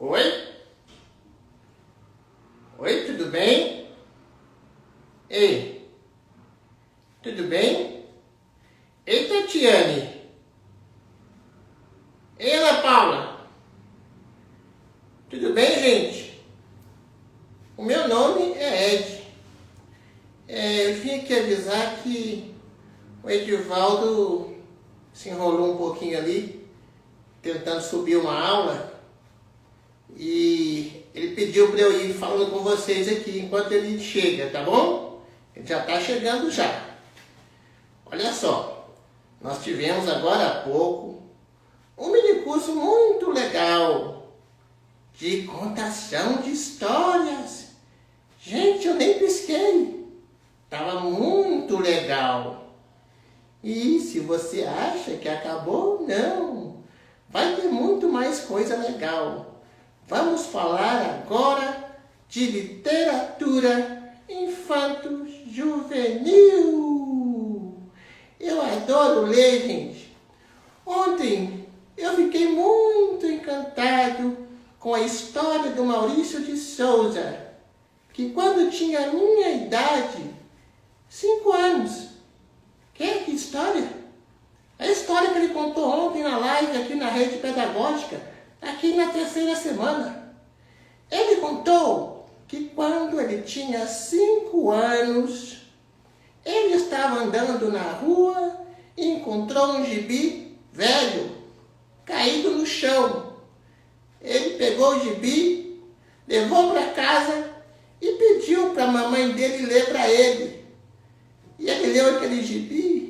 Oi? Oi, tudo bem? Ei, tudo bem? Ei, Tatiane. Ei, Ana Paula. Tudo bem, gente? O meu nome é Ed. Eu vim aqui avisar que o Edivaldo se enrolou um pouquinho ali, tentando subir uma aula, e ele pediu para eu ir falando com vocês aqui enquanto ele chega, tá bom? Ele já está chegando já. Olha só, nós tivemos agora há pouco um mini curso muito legal de contação de histórias. Gente, eu nem pisquei. Tava muito legal. E se você acha que acabou, não. Vai ter muito mais coisa legal. Vamos falar agora de literatura infanto-juvenil. Eu adoro ler, gente. Ontem eu fiquei muito encantado com a história do Maurício de Souza, que quando tinha a minha idade, 5 anos. Que história? A história que ele contou ontem na live aqui na Rede Pedagógica, aqui na 3ª semana. Ele contou que quando ele tinha 5 anos, ele estava andando na rua e encontrou um gibi velho, caído no chão. Ele pegou o gibi, levou para casa e pediu para a mamãe dele ler para ele. E ele leu aquele gibi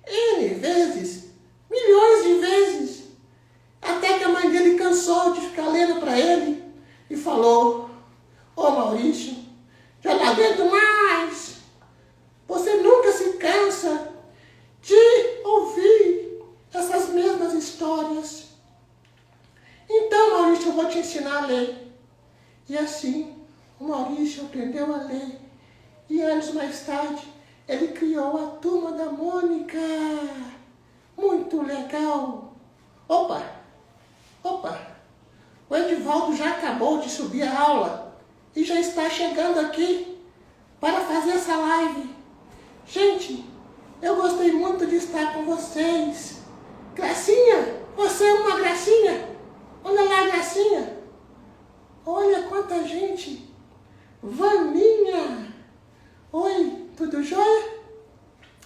N vezes, milhões de vezes, até que a mãe dele cansou de ficar lendo para ele e falou: "Ô Maurício, já não aguento mais. Você nunca se cansa de ouvir essas mesmas histórias. Então, Maurício, eu vou te ensinar a ler." E assim, o Maurício aprendeu a ler. E anos mais tarde, ele criou a Turma da Mônica. Muito legal. Opa! O Edivaldo já acabou de subir a aula e já está chegando aqui para fazer essa live. Gente, eu gostei muito de estar com vocês. Gracinha, você é uma gracinha. Olha lá, Gracinha. Olha quanta gente. Vaninha. Oi, tudo jóia?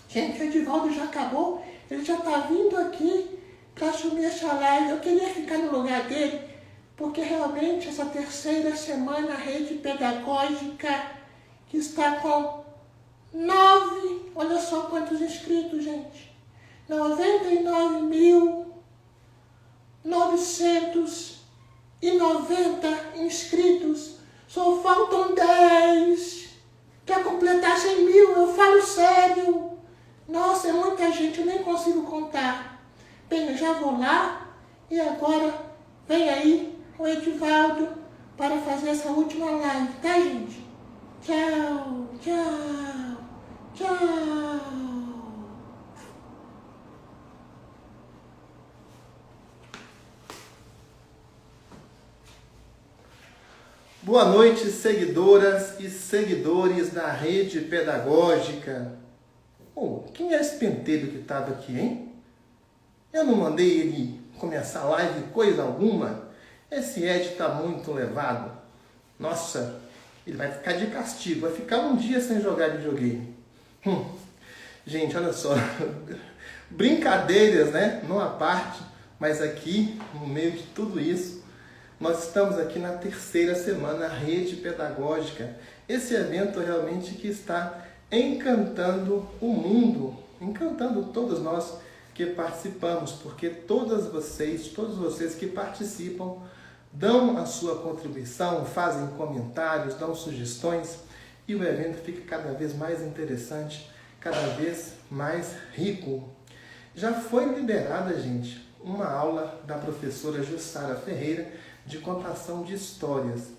Gente, o Edivaldo já acabou. Ele já está vindo aqui para assumir essa live. Eu queria ficar no lugar dele, porque realmente essa 3ª semana a Rede Pedagógica, que está com 9, olha só quantos inscritos, gente. 99.990 inscritos. Só faltam 10 para completar 100.000. Eu falo sério. Nossa, é muita gente, eu nem consigo contar. Bem, eu já vou lá e agora vem aí o Edivaldo para fazer essa última live, tá, gente? Tchau, tchau, tchau. Boa noite, seguidoras e seguidores da Rede Pedagógica. Quem é esse pentelho que estava aqui, hein? Eu não mandei ele começar a live coisa alguma. Esse Ed está muito levado. Nossa, ele vai ficar de castigo. Vai ficar um dia sem jogar videogame. Gente, olha só. Brincadeiras, né? Não à parte, mas aqui, no meio de tudo isso, nós estamos aqui na 3ª semana Rede Pedagógica. Esse evento realmente que está encantando o mundo, encantando todos nós que participamos, porque todos vocês que participam, dão a sua contribuição, fazem comentários, dão sugestões, e o evento fica cada vez mais interessante, cada vez mais rico. Já foi liberada, gente, uma aula da professora Jussara Ferreira de contação de histórias.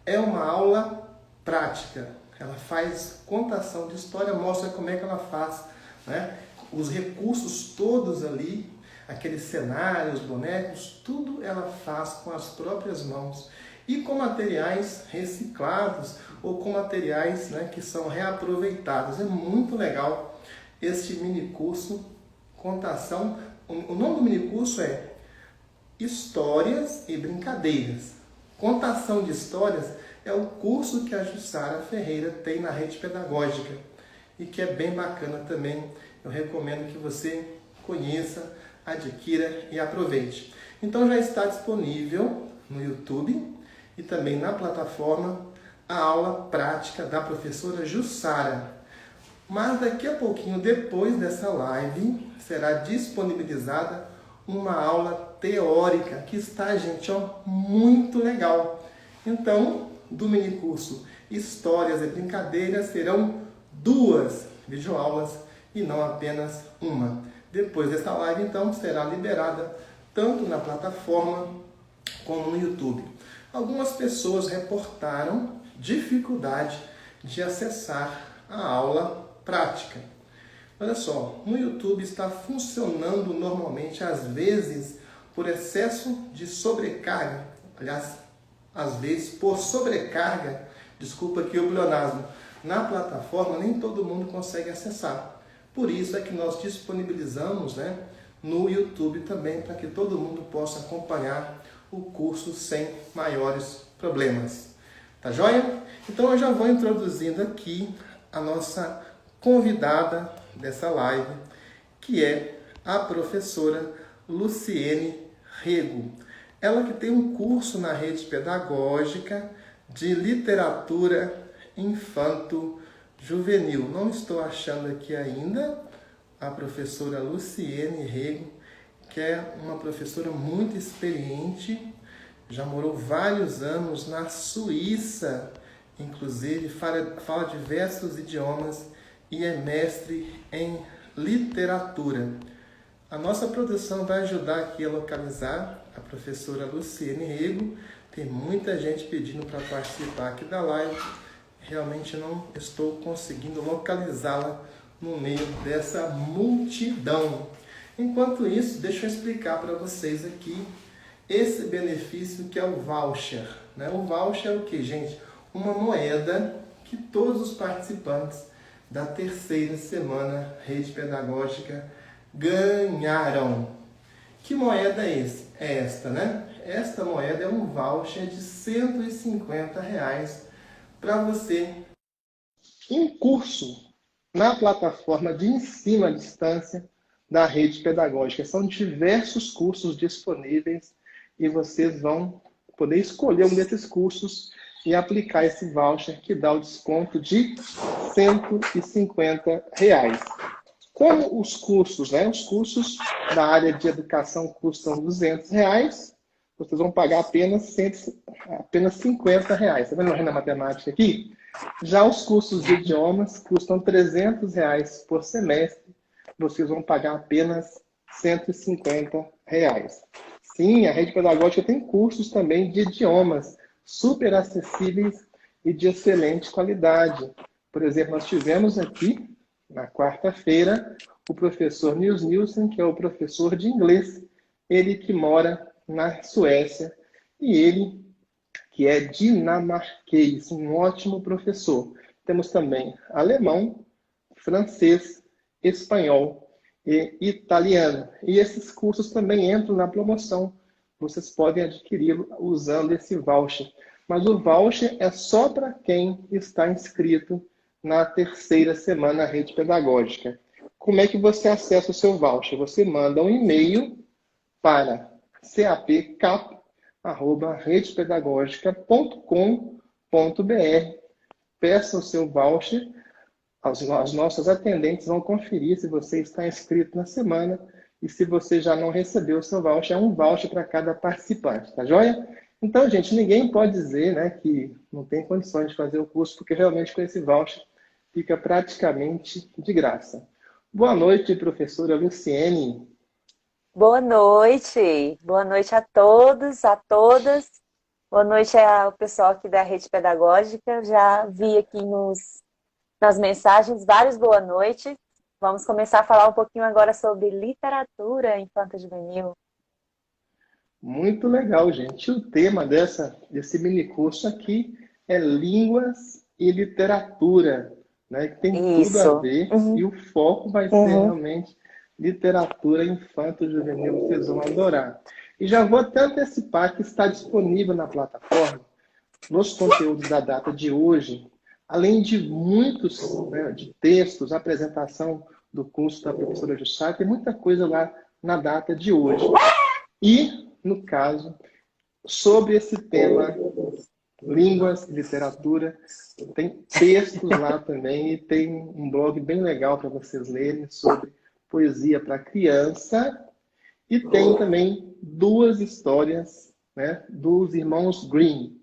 É uma aula prática. Ela faz contação de história, mostra como é que ela faz, né? Os recursos todos ali, aqueles cenários, bonecos, tudo ela faz com as próprias mãos. e com materiais reciclados ou com materiais, né, que são reaproveitados. É muito legal este mini curso Contação. O nome do mini curso é Histórias e Brincadeiras. Contação de Histórias é o curso que a Jussara Ferreira tem na Rede Pedagógica e que é bem bacana também. Eu recomendo que você conheça, adquira e aproveite. Então já está disponível no YouTube e também na plataforma a aula prática da professora Jussara. Mas daqui a pouquinho, depois dessa live, será disponibilizada uma aula teórica que está, gente, ó, muito legal. Então, do minicurso Histórias e Brincadeiras serão 2 videoaulas e não apenas uma. Depois dessa live, então, será liberada tanto na plataforma como no YouTube. Algumas pessoas reportaram dificuldade de acessar a aula prática. Olha só, no YouTube está funcionando normalmente, às vezes, por excesso de sobrecarga. Aliás, às vezes, por sobrecarga, desculpa aqui o pleonasmo, na plataforma nem todo mundo consegue acessar. Por isso é que nós disponibilizamos, né, no YouTube também, para que todo mundo possa acompanhar o curso sem maiores problemas. Tá joia? Então eu já vou introduzindo aqui a nossa convidada dessa live, que é a professora Luciene Rego. Ela que tem um curso na Rede Pedagógica de Literatura Infanto-Juvenil. Não estou achando aqui ainda a professora Luciene Rego, que é uma professora muito experiente, já morou vários anos na Suíça, inclusive fala diversos idiomas e é mestre em literatura. A nossa produção vai ajudar aqui a localizar a professora Luciene Rego. Tem muita gente pedindo para participar aqui da live. Realmente não estou conseguindo localizá-la no meio dessa multidão. Enquanto isso, deixa eu explicar para vocês aqui esse benefício que é o voucher. Né? O voucher é o que, gente? Uma moeda que todos os participantes da terceira semana Rede Pedagógica ganharam. Que moeda é esta, né? Esta moeda é um voucher de R$150 para você. Um curso na plataforma de ensino à distância da Rede Pedagógica. São diversos cursos disponíveis e vocês vão poder escolher um desses cursos e aplicar esse voucher que dá o desconto de R$150. Como os cursos, né? Os cursos da área de educação custam R$200, vocês vão pagar apenas R$50. Está vendo a renda matemática aqui? Já os cursos de idiomas custam R$300 por semestre, vocês vão pagar apenas R$150. Sim, a Rede Pedagógica tem cursos também de idiomas super acessíveis e de excelente qualidade. Por exemplo, nós tivemos aqui, na quarta-feira, o professor Nils Nielsen, que é o professor de inglês, ele que mora na Suécia, e ele que é dinamarquês, um ótimo professor. Temos também alemão, francês, espanhol e italiano. E esses cursos também entram na promoção. Vocês podem adquiri-lo usando esse voucher. Mas o voucher é só para quem está inscrito na terceira semana Rede Pedagógica. Como é que você acessa o seu voucher? Você manda um e-mail para capcapo@redepedagogica.com.br. Peça o seu voucher. As nossas atendentes vão conferir se você está inscrito na semana e se você já não recebeu o seu voucher, é um voucher para cada participante, tá joia? Então, gente, ninguém pode dizer, né, que não tem condições de fazer o curso, porque realmente com esse voucher fica praticamente de graça. Boa noite, professora Luciene. Boa noite a todos, a todas. Boa noite ao pessoal aqui da Rede Pedagógica. Já vi aqui nas mensagens vários boa noite. Vamos começar a falar um pouquinho agora sobre literatura infanto-juvenil. Muito legal, gente. O tema desse mini curso aqui é línguas e literatura, né? Que tem tudo a Isso. ver e Uhum, o foco vai ser uhum. realmente literatura infanto-juvenil. Vocês vão adorar. E já vou até antecipar que está disponível na plataforma, nos conteúdos da data de hoje, além de muitos, né, de textos, apresentação do curso da professora Jussara, tem muita coisa lá na data de hoje. E, no caso, sobre esse tema, línguas e literatura, tem textos lá também e tem um blog bem legal para vocês lerem sobre poesia para criança. E tem também duas histórias, né, dos irmãos Grimm,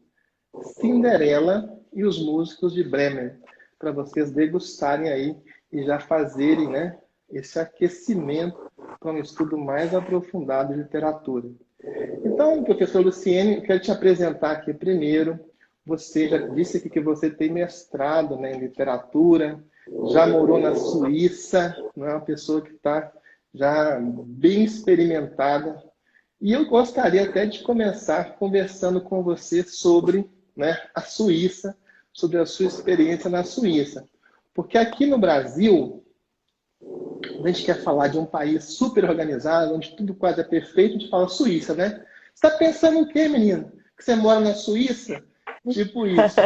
Cinderela e os músicos de Bremen, para vocês degustarem aí e já fazerem, né, esse aquecimento para um estudo mais aprofundado de literatura. Então, professor Luciene, eu quero te apresentar aqui primeiro. Você já disse aqui que você tem mestrado, né, em literatura, já morou na Suíça, não é uma pessoa que está já bem experimentada. E eu gostaria até de começar conversando com você sobre, né, a Suíça, sobre a sua experiência na Suíça. Porque aqui no Brasil, a gente quer falar de um país super organizado, onde tudo quase é perfeito, a gente fala Suíça, né? Você está pensando o quê, menino? Que você mora na Suíça? Tipo isso.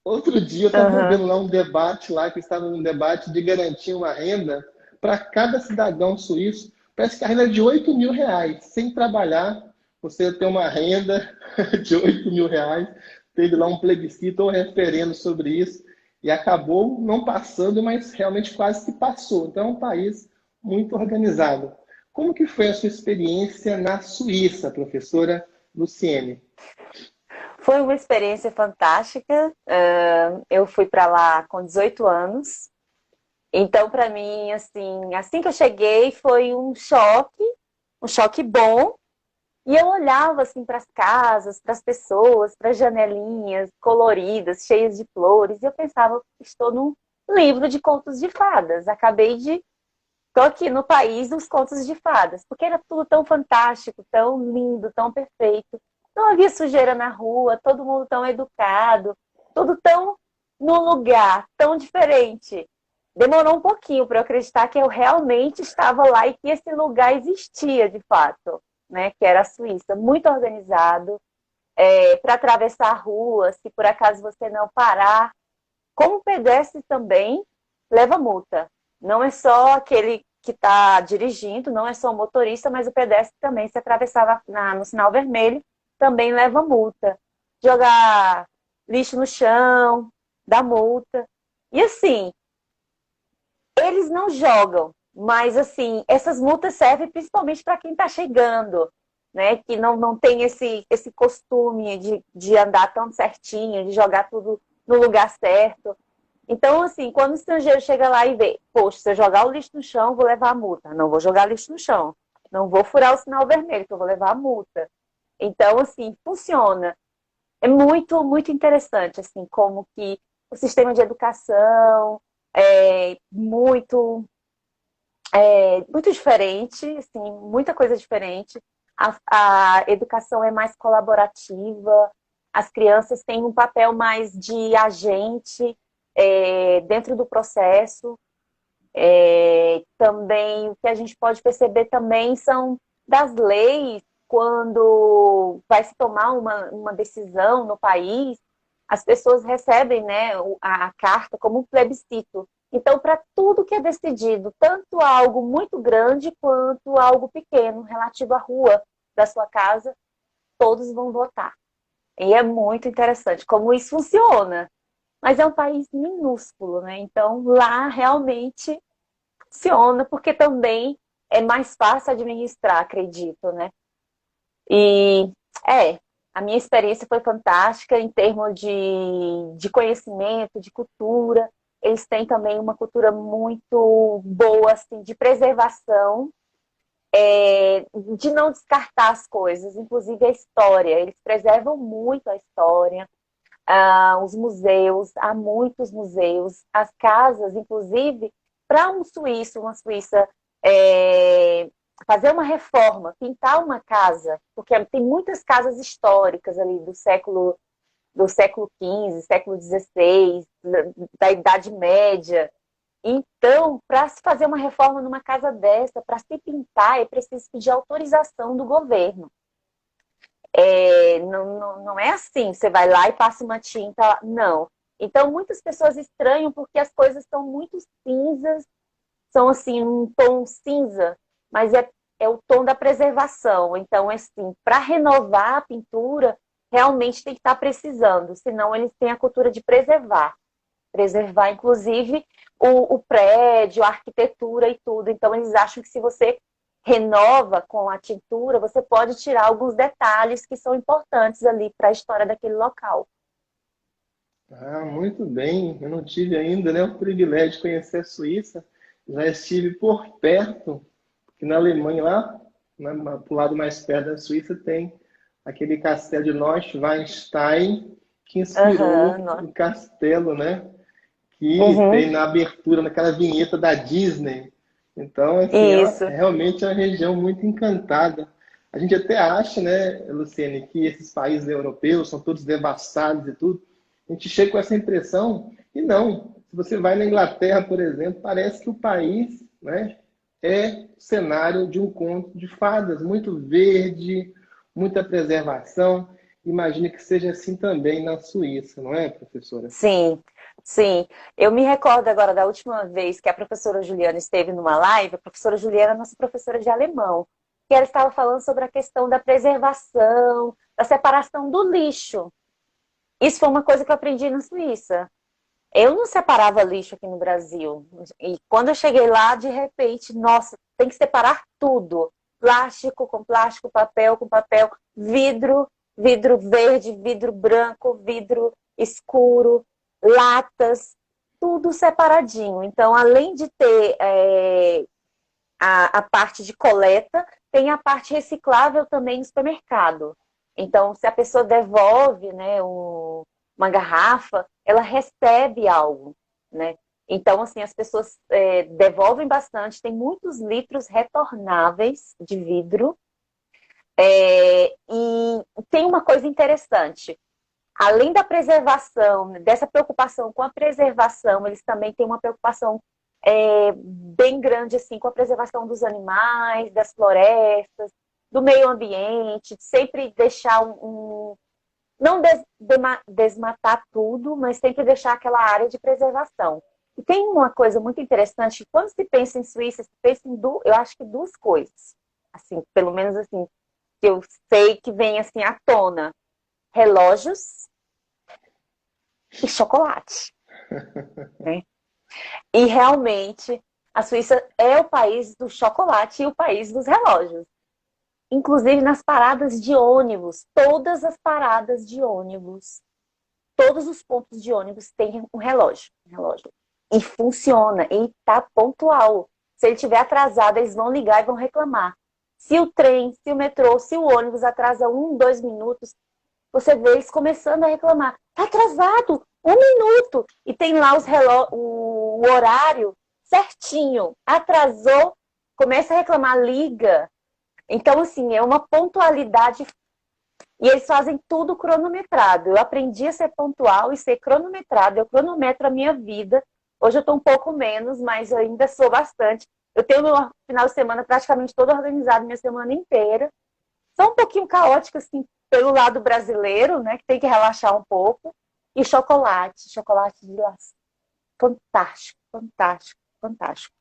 Outro dia eu estava Aham. vendo lá um debate lá, que estava num debate de garantir uma renda para cada cidadão suíço. Parece que a renda é de R$ 8.000. Sem trabalhar, você tem uma renda de R$ 8.000. Teve lá um plebiscito ou um referendo sobre isso e acabou não passando, mas realmente quase que passou. Então é um país muito organizado. Como que foi a sua experiência na Suíça, professora Luciene? Foi uma experiência fantástica. Eu fui para lá com 18 anos. Então, para mim, assim que eu cheguei, foi um choque bom. E eu olhava assim para as casas, para as pessoas, para as janelinhas coloridas, cheias de flores, e eu pensava, estou num livro de contos de fadas. Estou aqui no país dos contos de fadas, porque era tudo tão fantástico, tão lindo, tão perfeito. Não havia sujeira na rua, todo mundo tão educado, tudo tão num lugar tão diferente. Demorou um pouquinho para eu acreditar que eu realmente estava lá e que esse lugar existia de fato, né? Que era a Suíça, muito organizado. Para atravessar a rua, se por acaso você não parar, como pedestre também, leva multa. Não é só aquele que está dirigindo, não é só o motorista, mas o pedestre também, se atravessar no sinal vermelho, também leva multa. Jogar lixo no chão, dá multa. E assim, eles não jogam, mas assim, essas multas servem principalmente para quem está chegando, né? Que não tem esse costume de andar tão certinho, de jogar tudo no lugar certo. Então, assim, quando o estrangeiro chega lá e vê, poxa, se eu jogar o lixo no chão, vou levar a multa. Não vou jogar lixo no chão. Não vou furar o sinal vermelho, que eu vou levar a multa. Então, assim, funciona. É muito, muito interessante, assim, como que o sistema de educação é muito diferente, assim, muita coisa diferente. A educação é mais colaborativa, as crianças têm um papel mais de agente dentro do processo. Também o que a gente pode perceber também são das leis, quando vai se tomar uma decisão no país, as pessoas recebem, né, a carta como um plebiscito. Então, para tudo que é decidido, tanto algo muito grande quanto algo pequeno, relativo à rua da sua casa, todos vão votar. E é muito interessante como isso funciona. Mas é um país minúsculo, né? Então, lá realmente funciona, porque também é mais fácil administrar, acredito, né? E é, a minha experiência foi fantástica em termos de conhecimento, de cultura. Eles têm também uma cultura muito boa, assim, de preservação, de não descartar as coisas, inclusive a história. Eles preservam muito a história, os museus, há muitos museus, as casas, inclusive, para um suíço, uma suíça fazer uma reforma, pintar uma casa, porque tem muitas casas históricas ali do século XV, século XVI, da Idade Média. Então, para se fazer uma reforma numa casa dessa, para se pintar, é preciso pedir autorização do governo. Não é assim, você vai lá e passa uma tinta lá. Não. Então, muitas pessoas estranham porque as coisas são muito cinzas, são assim, um tom cinza, mas é o tom da preservação. Então, assim, para renovar a pintura, realmente tem que estar precisando, senão eles têm a cultura de preservar. Preservar, inclusive, o prédio, a arquitetura e tudo. Então, eles acham que se você renova com a tintura, você pode tirar alguns detalhes que são importantes ali para a história daquele local. Ah, muito bem. Eu não tive ainda, né, o privilégio de conhecer a Suíça. Já estive por perto, que na Alemanha, lá, pro lado mais perto da Suíça, tem aquele castelo de Neuschwanstein, que inspirou Aham, o castelo, né? Que uhum, tem na abertura, naquela vinheta da Disney. Então, assim, isso. realmente é uma região muito encantada. A gente até acha, né, Luciene, que esses países europeus são todos devastados e tudo. A gente chega com essa impressão e não. Se você vai na Inglaterra, por exemplo, parece que o país, né, é cenário de um conto de fadas, muito verde, muita preservação. Imagino que seja assim também na Suíça, não é, professora? Sim, sim. Eu me recordo agora da última vez que a professora Juliana esteve numa live, a professora Juliana é nossa professora de alemão, que ela estava falando sobre a questão da preservação, da separação do lixo. Isso foi uma coisa que eu aprendi na Suíça. Eu não separava lixo aqui no Brasil. E quando eu cheguei lá, de repente, nossa, tem que separar tudo. Plástico com plástico, papel com papel, vidro, vidro verde, vidro branco, vidro escuro, latas, tudo separadinho. Então, além de ter a parte de coleta, tem a parte reciclável também no supermercado. Então, se a pessoa devolve, né, uma garrafa, ela recebe algo, né? Então, assim, as pessoas devolvem bastante, tem muitos litros retornáveis de vidro. E tem uma coisa interessante, além da preservação, dessa preocupação com a preservação, eles também têm uma preocupação bem grande assim, com a preservação dos animais, das florestas, do meio ambiente, sempre deixar não desmatar tudo, mas sempre deixar aquela área de preservação. E tem uma coisa muito interessante, quando se pensa em Suíça, se pensa eu acho que duas coisas, assim, pelo menos assim, que eu sei que vem assim à tona: relógios e chocolate, né? E realmente a Suíça é o país do chocolate e o país dos relógios. Inclusive nas paradas de ônibus, todas as paradas de ônibus, todos os pontos de ônibus têm um relógio. E funciona, e está pontual. Se ele estiver atrasado, eles vão ligar e vão reclamar. Se o trem, se o metrô, se o ônibus atrasa 1, 2 minutos, você vê eles começando a reclamar. Está atrasado, 1 minuto. E tem lá o horário certinho. Atrasou, começa a reclamar, liga. Então, assim, é uma pontualidade. E eles fazem tudo cronometrado. Eu aprendi a ser pontual e ser cronometrado. Eu cronometro a minha vida. Hoje eu estou um pouco menos, mas eu ainda sou bastante. Eu tenho meu final de semana praticamente todo organizado, minha semana inteira. Só um pouquinho caótico, assim, pelo lado brasileiro, né? Que tem que relaxar um pouco. E chocolate de lá. Fantástico, fantástico, fantástico.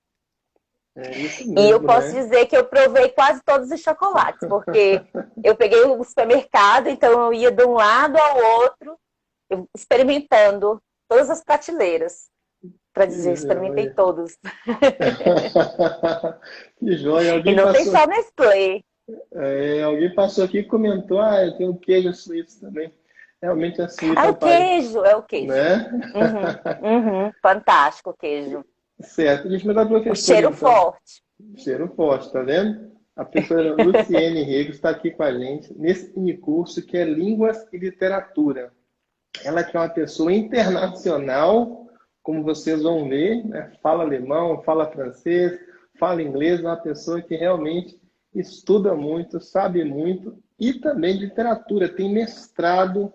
É isso E eu mesmo, posso né? dizer que eu provei quase todos os chocolates, porque eu peguei o supermercado, então eu ia de um lado ao outro, experimentando todas as prateleiras. Para Que dizer, experimentei joia. todos. Que joia. E não tem só Nestlé. Alguém passou aqui e comentou, eu tenho queijo suíço também. Realmente a Suíça Ah, é o um país, queijo, é o queijo. né? Uhum, uhum, fantástico o queijo. Certo. Deixa eu mandar para a O professora, cheiro então. forte. Cheiro forte, tá vendo? A professora Luciene Rego está aqui com a gente nesse mini curso que é Línguas e Literatura. Ela que é uma pessoa internacional, como vocês vão ver, né? Fala alemão, fala francês, fala inglês, é uma pessoa que realmente estuda muito, sabe muito e também de literatura, tem mestrado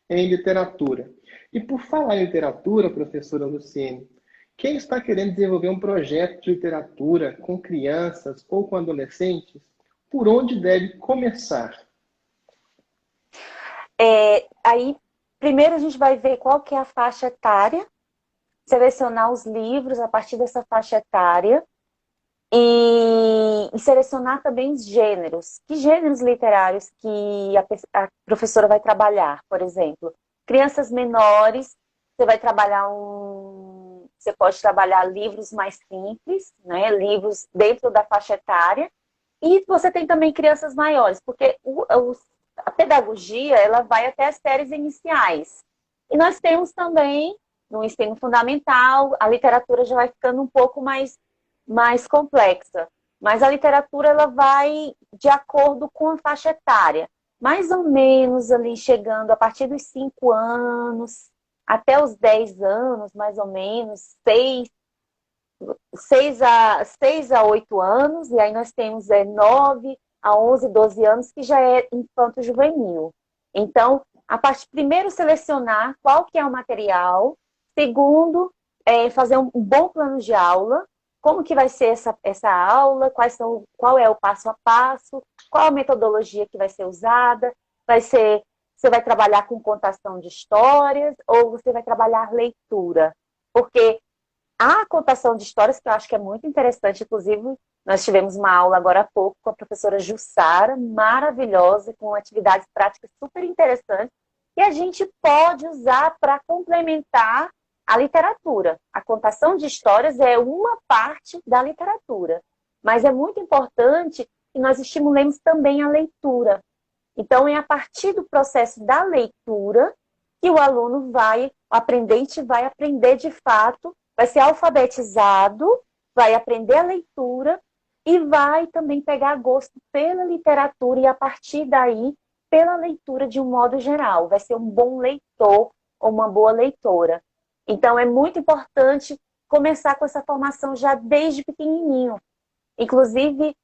em literatura. E por falar em literatura, professora Luciene, quem está querendo desenvolver um projeto de literatura com crianças ou com adolescentes, por onde deve começar? Aí, primeiro a gente vai ver qual que é a faixa etária, selecionar os livros a partir dessa faixa etária e selecionar também os gêneros. Que gêneros literários que a professora vai trabalhar, por exemplo? Crianças menores, você vai trabalhar Você pode trabalhar livros mais simples, né? Livros dentro da faixa etária. E você tem também crianças maiores, porque a pedagogia ela vai até as séries iniciais. E nós temos também, no ensino fundamental, a literatura já vai ficando um pouco mais complexa. Mas a literatura ela vai de acordo com a faixa etária. Mais ou menos ali chegando a partir dos 5 anos, até os 10 anos, mais ou menos, 6 a 8 anos, e aí nós temos 9 a 11, 12 anos, que já é infanto-juvenil. Então, primeiro selecionar qual que é o material, segundo, fazer um bom plano de aula, como que vai ser essa aula, qual é o passo a passo, qual a metodologia que vai ser usada, você vai trabalhar com contação de histórias ou você vai trabalhar leitura? Porque a contação de histórias, que eu acho que é muito interessante, inclusive, nós tivemos uma aula agora há pouco com a professora Jussara, maravilhosa, com atividades práticas super interessantes, que a gente pode usar para complementar a literatura. A contação de histórias é uma parte da literatura, mas é muito importante que nós estimulemos também a leitura. Então, é a partir do processo da leitura que o aprendente vai aprender de fato, vai ser alfabetizado, vai aprender a leitura e vai também pegar gosto pela literatura e, a partir daí, pela leitura de um modo geral. Vai ser um bom leitor ou uma boa leitora. Então, é muito importante começar com essa formação já desde pequenininho. Inclusive,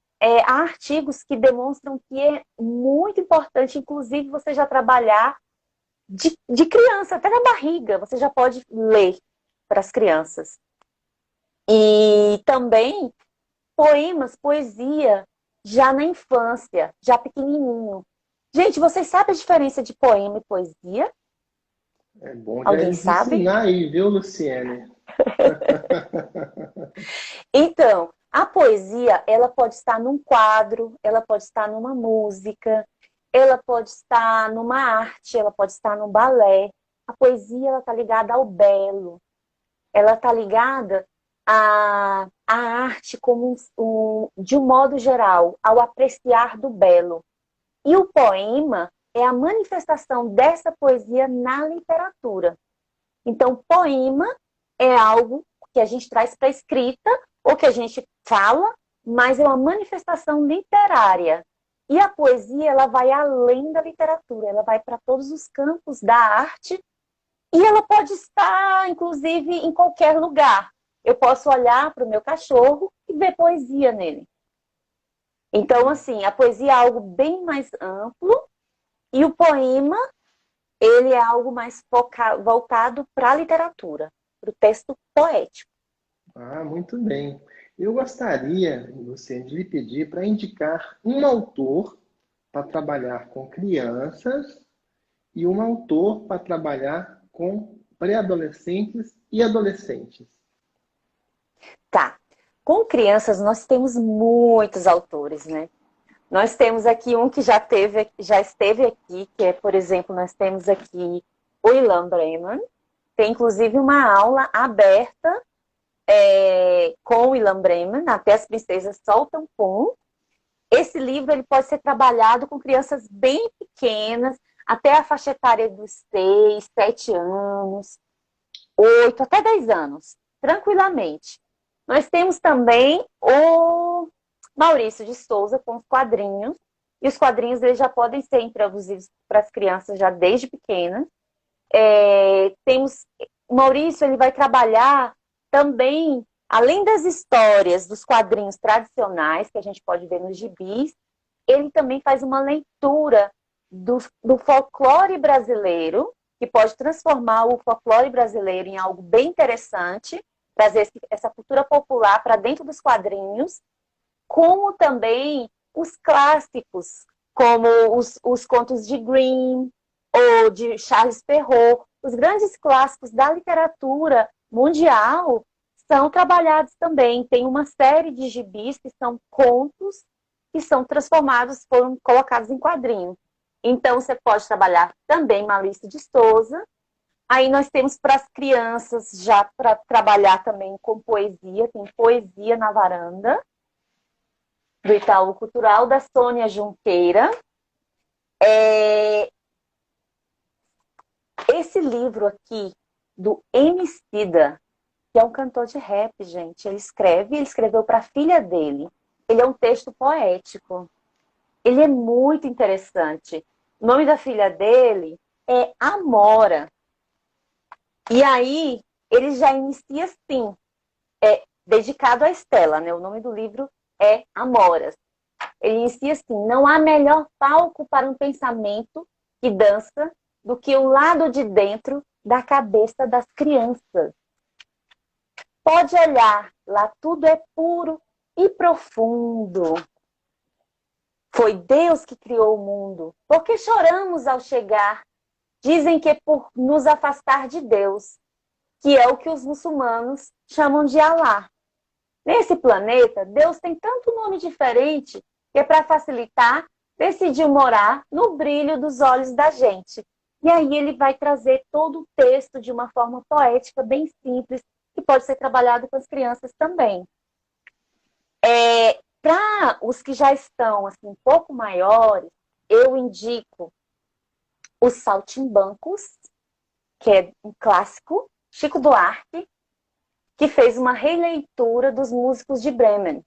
há artigos que demonstram que é muito importante, inclusive, você já trabalhar de criança, até na barriga, você já pode ler para as crianças. E também poemas, poesia, já na infância, já pequenininho. Gente, vocês sabem a diferença de poema e poesia? É bom já Alguém sabe? ensinar aí, viu, Luciene? Então, a poesia, ela pode estar num quadro, ela pode estar numa música, ela pode estar numa arte, ela pode estar num balé. A poesia, ela está ligada ao belo. Ela está ligada à arte de um modo geral, ao apreciar do belo. E o poema é a manifestação dessa poesia na literatura. Então, poema é algo que a gente traz para a escrita, ou que a gente fala, mas é uma manifestação literária. E a poesia, ela vai além da literatura, ela vai para todos os campos da arte, e ela pode estar, inclusive, em qualquer lugar. Eu posso olhar para o meu cachorro e ver poesia nele. Então, assim, a poesia é algo bem mais amplo, e o poema, ele é algo mais voltado para a literatura, para o texto poético. Ah, muito bem. Eu gostaria, Luciene, de lhe pedir para indicar um autor para trabalhar com crianças e um autor para trabalhar com pré-adolescentes e adolescentes. Tá. Com crianças, nós temos muitos autores, né? Nós temos aqui um que já esteve aqui, que é, por exemplo, nós temos aqui o Ilan Breman. Tem, inclusive, uma aula aberta com o Ilan Breman, Até as Princesas Soltam Pum. Esse livro ele pode ser trabalhado com crianças bem pequenas, até a faixa etária dos 6, 7 anos, 8, até 10 anos, tranquilamente. Nós temos também o Maurício de Souza com os quadrinhos, e os quadrinhos eles já podem ser introduzidos para as crianças já desde pequenas. O Maurício ele vai trabalhar também, além das histórias dos quadrinhos tradicionais, que a gente pode ver nos gibis, ele também faz uma leitura do folclore brasileiro, que pode transformar o folclore brasileiro em algo bem interessante, trazer essa cultura popular para dentro dos quadrinhos, como também os clássicos, como os contos de Grimm ou de Charles Perrault. Os grandes clássicos da literatura mundial são trabalhados também. Tem uma série de gibis que são contos que são transformados, foram colocados em quadrinho. Então, você pode trabalhar também Maurício de Souza. Aí nós temos para as crianças já para trabalhar também com poesia, tem Poesia na Varanda, do Itaú Cultural, da Sônia Junqueira. Esse livro aqui, do Emicida, que é um cantor de rap, gente, ele escreveu para a filha dele. Ele é um texto poético. Ele é muito interessante. O nome da filha dele é Amora. E aí, ele já inicia assim, dedicado a Estela, né? O nome do livro é Amoras. Ele inicia assim: não há melhor palco para um pensamento que dança do que o lado de dentro da cabeça das crianças. Pode olhar, lá tudo é puro e profundo. Foi Deus que criou o mundo. Por que choramos ao chegar? Dizem que é por nos afastar de Deus, que é o que os muçulmanos chamam de Alá. Nesse planeta, Deus tem tanto nome diferente que, para facilitar, decidiu morar no brilho dos olhos da gente. E aí ele vai trazer todo o texto de uma forma poética, bem simples, que pode ser trabalhado com as crianças também. Para os que já estão assim, um pouco maiores, eu indico Os Saltimbancos, que é um clássico, Chico Buarque, que fez uma releitura dos Músicos de Bremen.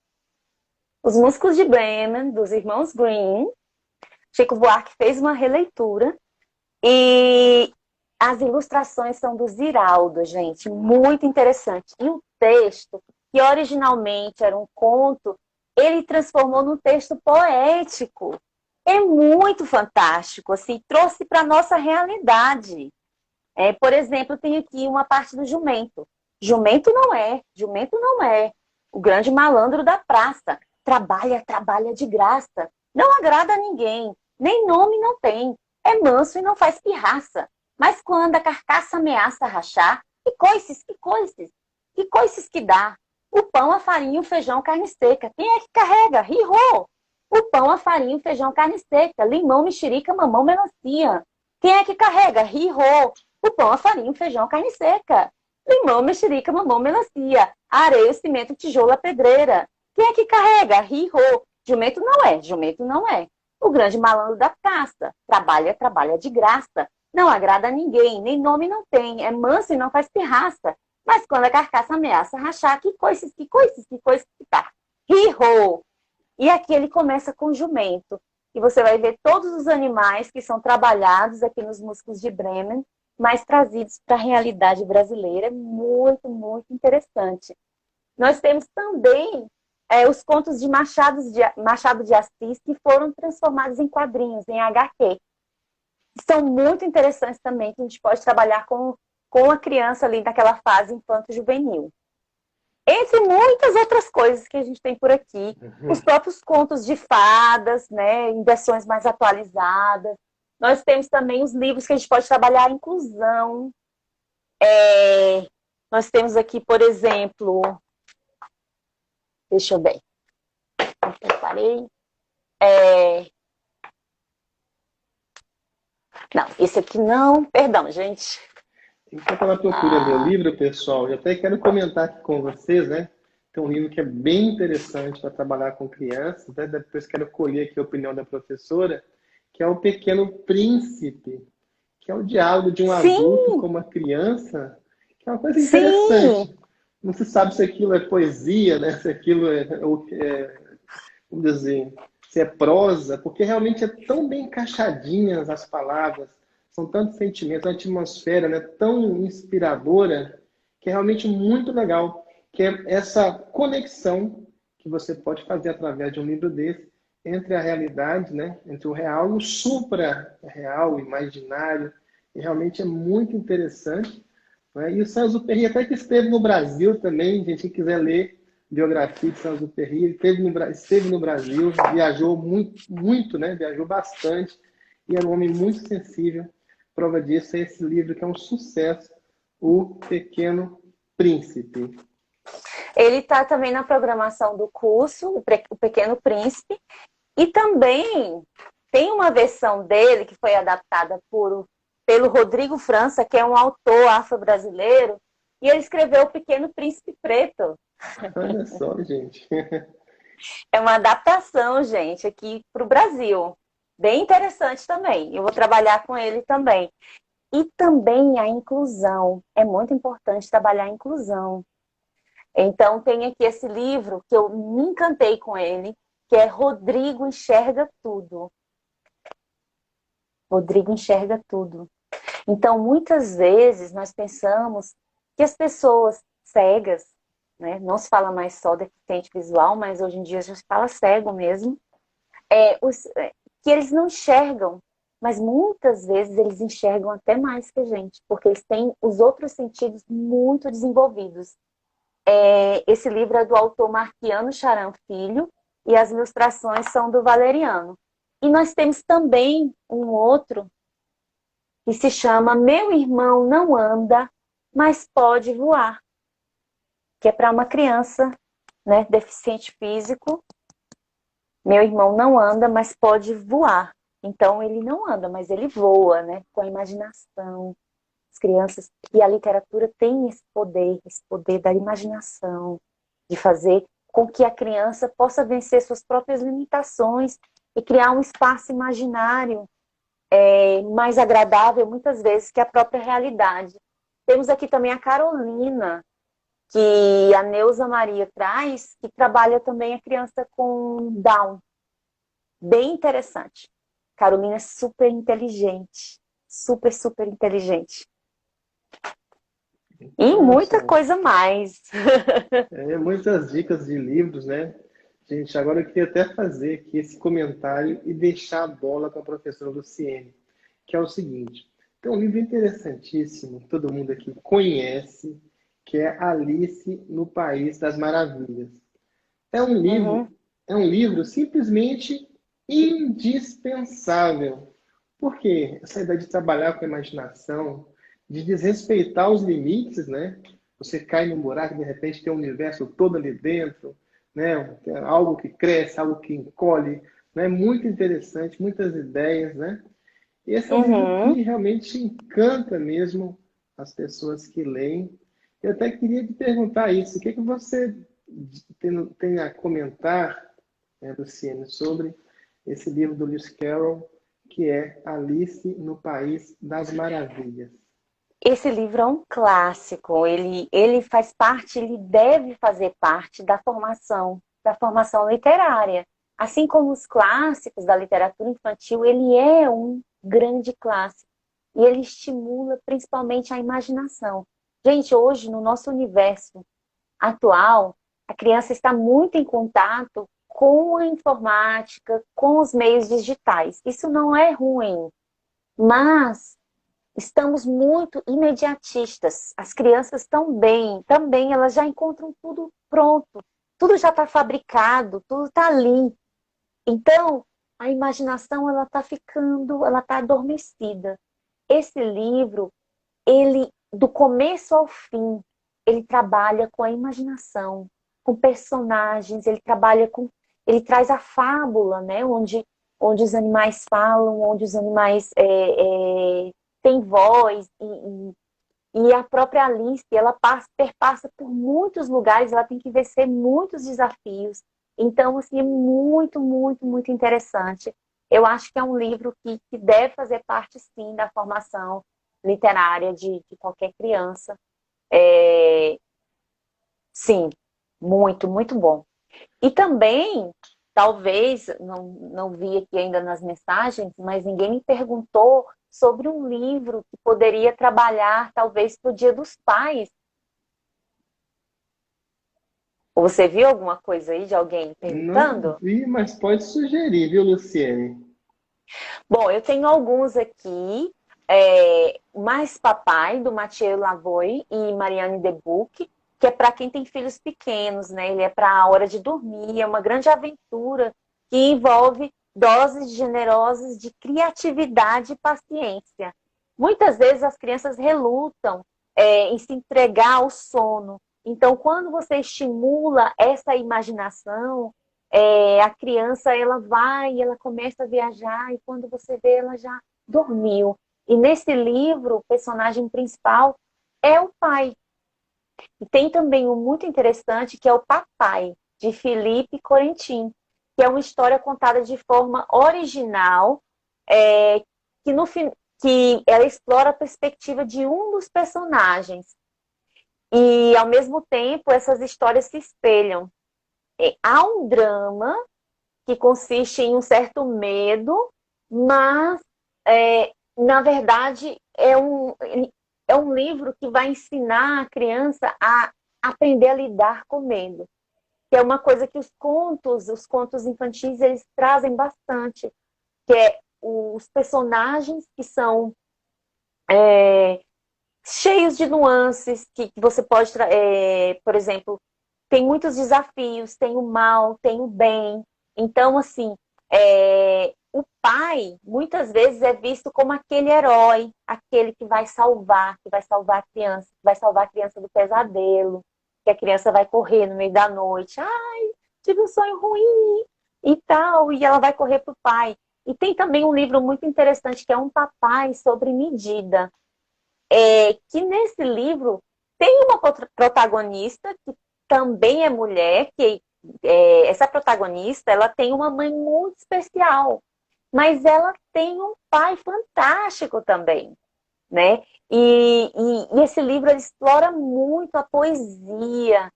Os Músicos de Bremen, dos irmãos Grimm, Chico Buarque fez uma releitura e as ilustrações são do Ziraldo, gente, muito interessante. E o texto, que originalmente era um conto, ele transformou num texto poético. É muito fantástico, assim, trouxe para a nossa realidade. Por exemplo, tem aqui uma parte do jumento. Jumento não é o grande malandro da praça. Trabalha de graça. Não agrada a ninguém, nem nome não tem. É manso e não faz pirraça. Mas quando a carcaça ameaça rachar, que coices que dá. O pão, a farinha, o feijão, a carne seca. Quem é que carrega? Ri-ro! O pão, a farinha, o feijão, a carne seca. Limão, mexerica, mamão, melancia. Quem é que carrega? Ri-ro! O pão, a farinha, o feijão, a carne seca. Limão, mexerica, mamão, melancia. Areia, cimento, tijolo, a pedreira. Quem é que carrega? Ri-ro! Jumento não é. O grande malandro da praça. Trabalha de graça. Não agrada a ninguém, nem nome não tem. É manso e não faz pirraça. Mas quando a carcaça ameaça rachar, que coices que tá. Ri-ho! E aqui ele começa com jumento. E você vai ver todos os animais que são trabalhados aqui nos Músicos de Bremen, mas trazidos para a realidade brasileira. É muito, muito interessante. Nós temos também os contos de Machado de Assis, que foram transformados em quadrinhos, em HQ. São muito interessantes também, que a gente pode trabalhar com a criança ali naquela fase infanto-juvenil. Entre muitas outras coisas que a gente tem por aqui. Os próprios contos de fadas, né, em versões mais atualizadas. Nós temos também os livros que a gente pode trabalhar a inclusão. Nós temos aqui, por exemplo... Deixa eu ver. Eu preparei. Não, esse aqui não. Perdão, gente. Enquanto ela procura meu livro, pessoal, eu até quero comentar aqui com vocês, né? Tem um livro que é bem interessante para trabalhar com crianças, né? Depois quero colher aqui a opinião da professora, que é O Pequeno Príncipe, que é o diálogo de um adulto com uma criança, que é uma coisa interessante. Não se sabe se aquilo é poesia, né? Se aquilo vamos dizer, se é prosa, porque realmente é tão bem encaixadinhas as palavras, são tantos sentimentos, uma atmosfera, né, tão inspiradora, que é realmente muito legal, que é essa conexão que você pode fazer através de um livro desse, entre a realidade, né? Entre o real e o supra-real, o imaginário. E realmente é muito interessante. Né? E o Saint-Exupéry até que esteve no Brasil também, gente que quiser ler biografia de Saint-Exupéry, ele esteve no Brasil, viajou muito, muito, né? Viajou bastante e era um homem muito sensível. Prova disso é esse livro que é um sucesso, O Pequeno Príncipe. Ele está também na programação do curso, o Pequeno Príncipe, e também tem uma versão dele que foi adaptada pelo Rodrigo França, que é um autor afro-brasileiro, e ele escreveu O Pequeno Príncipe Preto. Olha só, gente. É uma adaptação, gente, aqui para o Brasil. Bem interessante também. Eu vou trabalhar com ele também. E também a inclusão. É muito importante trabalhar a inclusão. Então, tem aqui esse livro que eu me encantei com ele, que é Rodrigo Enxerga Tudo. Rodrigo enxerga tudo. Então, muitas vezes, nós pensamos que as pessoas cegas, né, não se fala mais só deficiente visual, mas hoje em dia já se fala cego mesmo, que eles não enxergam, mas muitas vezes eles enxergam até mais que a gente, porque eles têm os outros sentidos muito desenvolvidos. Esse livro é do autor Marquiano Charan Filho e as ilustrações são do Valeriano. E nós temos também um outro que se chama Meu Irmão Não Anda, mas Pode Voar, que é para uma criança, né, deficiente físico. Meu irmão não anda, mas pode voar. Então ele não anda, mas ele voa, né, com a imaginação. As crianças, e a literatura tem esse poder da imaginação, de fazer com que a criança possa vencer suas próprias limitações e criar um espaço imaginário mais agradável, muitas vezes, que a própria realidade. Temos aqui também a Carolina, que a Neuza Maria traz, que trabalha também a criança com Down. Bem interessante. Carolina é super inteligente. Super, super inteligente. E muita Nossa, coisa mais. muitas dicas de livros, né? Gente, agora eu queria até fazer aqui esse comentário e deixar a bola com a professora Luciene, que é o seguinte. Tem um livro interessantíssimo, que todo mundo aqui conhece, que é Alice no País das Maravilhas. É um livro, Uhum. é um livro simplesmente indispensável. Por quê? Essa ideia de trabalhar com a imaginação, de desrespeitar os limites, né? Você cai num buraco, de repente tem um universo todo ali dentro, né? Tem algo que cresce, algo que encolhe, né? Muito interessante, muitas ideias, né? Esse é um livro Uhum. que realmente encanta mesmo as pessoas que leem. Eu até queria te perguntar isso, o que que você tem a comentar, né, Luciene, sobre esse livro do Lewis Carroll, que é Alice no País das Maravilhas. Esse livro é um clássico. Ele faz parte, ele deve fazer parte da formação literária. Assim como os clássicos da literatura infantil, ele é um grande clássico. E ele estimula principalmente a imaginação. Gente, hoje, no nosso universo atual, a criança está muito em contato com a informática, com os meios digitais. Isso não é ruim, mas estamos muito imediatistas. As crianças também elas já encontram tudo pronto, tudo já está fabricado, tudo está ali. Então, a imaginação ela está adormecida. Esse livro, ele, do começo ao fim, ele trabalha com a imaginação, com personagens, ele traz a fábula, né? Onde os animais falam, onde os animais têm voz, e a própria Alice, ela perpassa por muitos lugares, ela tem que vencer muitos desafios. Então, assim, é muito, muito, muito interessante. Eu acho que é um livro que deve fazer parte, sim, da formação literária de qualquer criança. Sim, muito, muito bom. E também, talvez, não vi aqui ainda nas mensagens, mas ninguém me perguntou sobre um livro que poderia trabalhar, talvez, para o Dia dos Pais. Ou você viu alguma coisa aí de alguém Não perguntando? vi, mas pode sugerir, viu, Luciene? Bom, eu tenho alguns aqui. Mais Papai, do Mathieu Lavoie e Marianne Debouc, que é para quem tem filhos pequenos, né? Ele é para a hora de dormir, é uma grande aventura que envolve doses generosas de criatividade e paciência. Muitas vezes as crianças relutam, em se entregar ao sono. Então, quando você estimula essa imaginação, a criança ela começa a viajar e quando você vê ela já dormiu. E nesse livro, o personagem principal é o pai. E tem também um muito interessante que é o Papai, de Felipe Corentin, que é uma história contada de forma original, é, que, no, que ela explora a perspectiva de um dos personagens. E, ao mesmo tempo, essas histórias se espelham. Há um drama que consiste em um certo medo, mas, na verdade, é um livro que vai ensinar a criança a aprender a lidar com medo, que é uma coisa que os contos infantis, eles trazem bastante, que é os personagens que são cheios de nuances, que você pode, por exemplo, tem muitos desafios, tem o mal, tem o bem. Então, assim, o pai, muitas vezes, é visto como aquele herói, aquele que vai salvar a criança, que vai salvar a criança do pesadelo, que a criança vai correr no meio da noite. Ai, tive um sonho ruim e tal, e ela vai correr para o pai. E tem também um livro muito interessante, que é Um Papai Sobre Medida, que nesse livro tem uma protagonista que também é mulher, que essa protagonista, ela tem uma mãe muito especial, mas ela tem um pai fantástico também, né? E esse livro ele explora muito a poesia.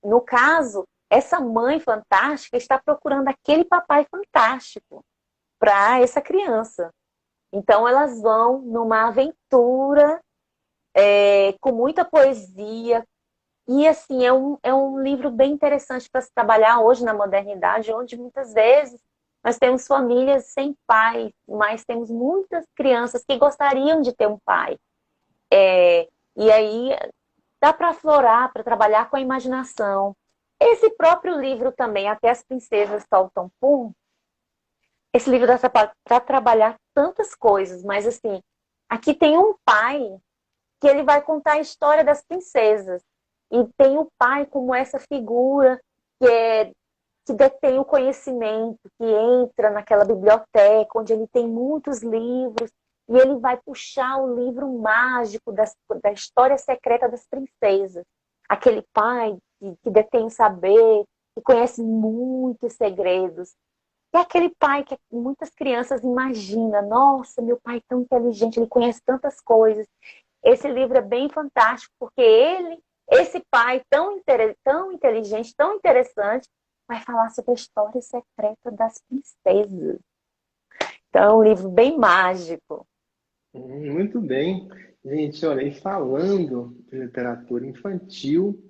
No caso, essa mãe fantástica está procurando aquele papai fantástico para essa criança. Então elas vão numa aventura, com muita poesia. E assim, é um livro bem interessante para se trabalhar hoje na modernidade, onde muitas vezes nós temos famílias sem pai, mas temos muitas crianças que gostariam de ter um pai. E aí dá para aflorar, para trabalhar com a imaginação. Esse próprio livro também, Até as Princesas Soltam Pum, esse livro dá para trabalhar tantas coisas, mas assim, aqui tem um pai que ele vai contar a história das princesas. E tem o pai como essa figura que, que detém o conhecimento, que entra naquela biblioteca onde ele tem muitos livros, e ele vai puxar o livro mágico da história secreta das princesas. Aquele pai que detém o saber, que conhece muitos segredos. É aquele pai que muitas crianças imaginam, nossa, meu pai é tão inteligente, ele conhece tantas coisas. Esse livro é bem fantástico, porque esse pai tão inteligente, tão interessante, vai falar sobre a história secreta das princesas. Então, é um livro bem mágico. Muito bem. Gente, olha, e falando de literatura infantil,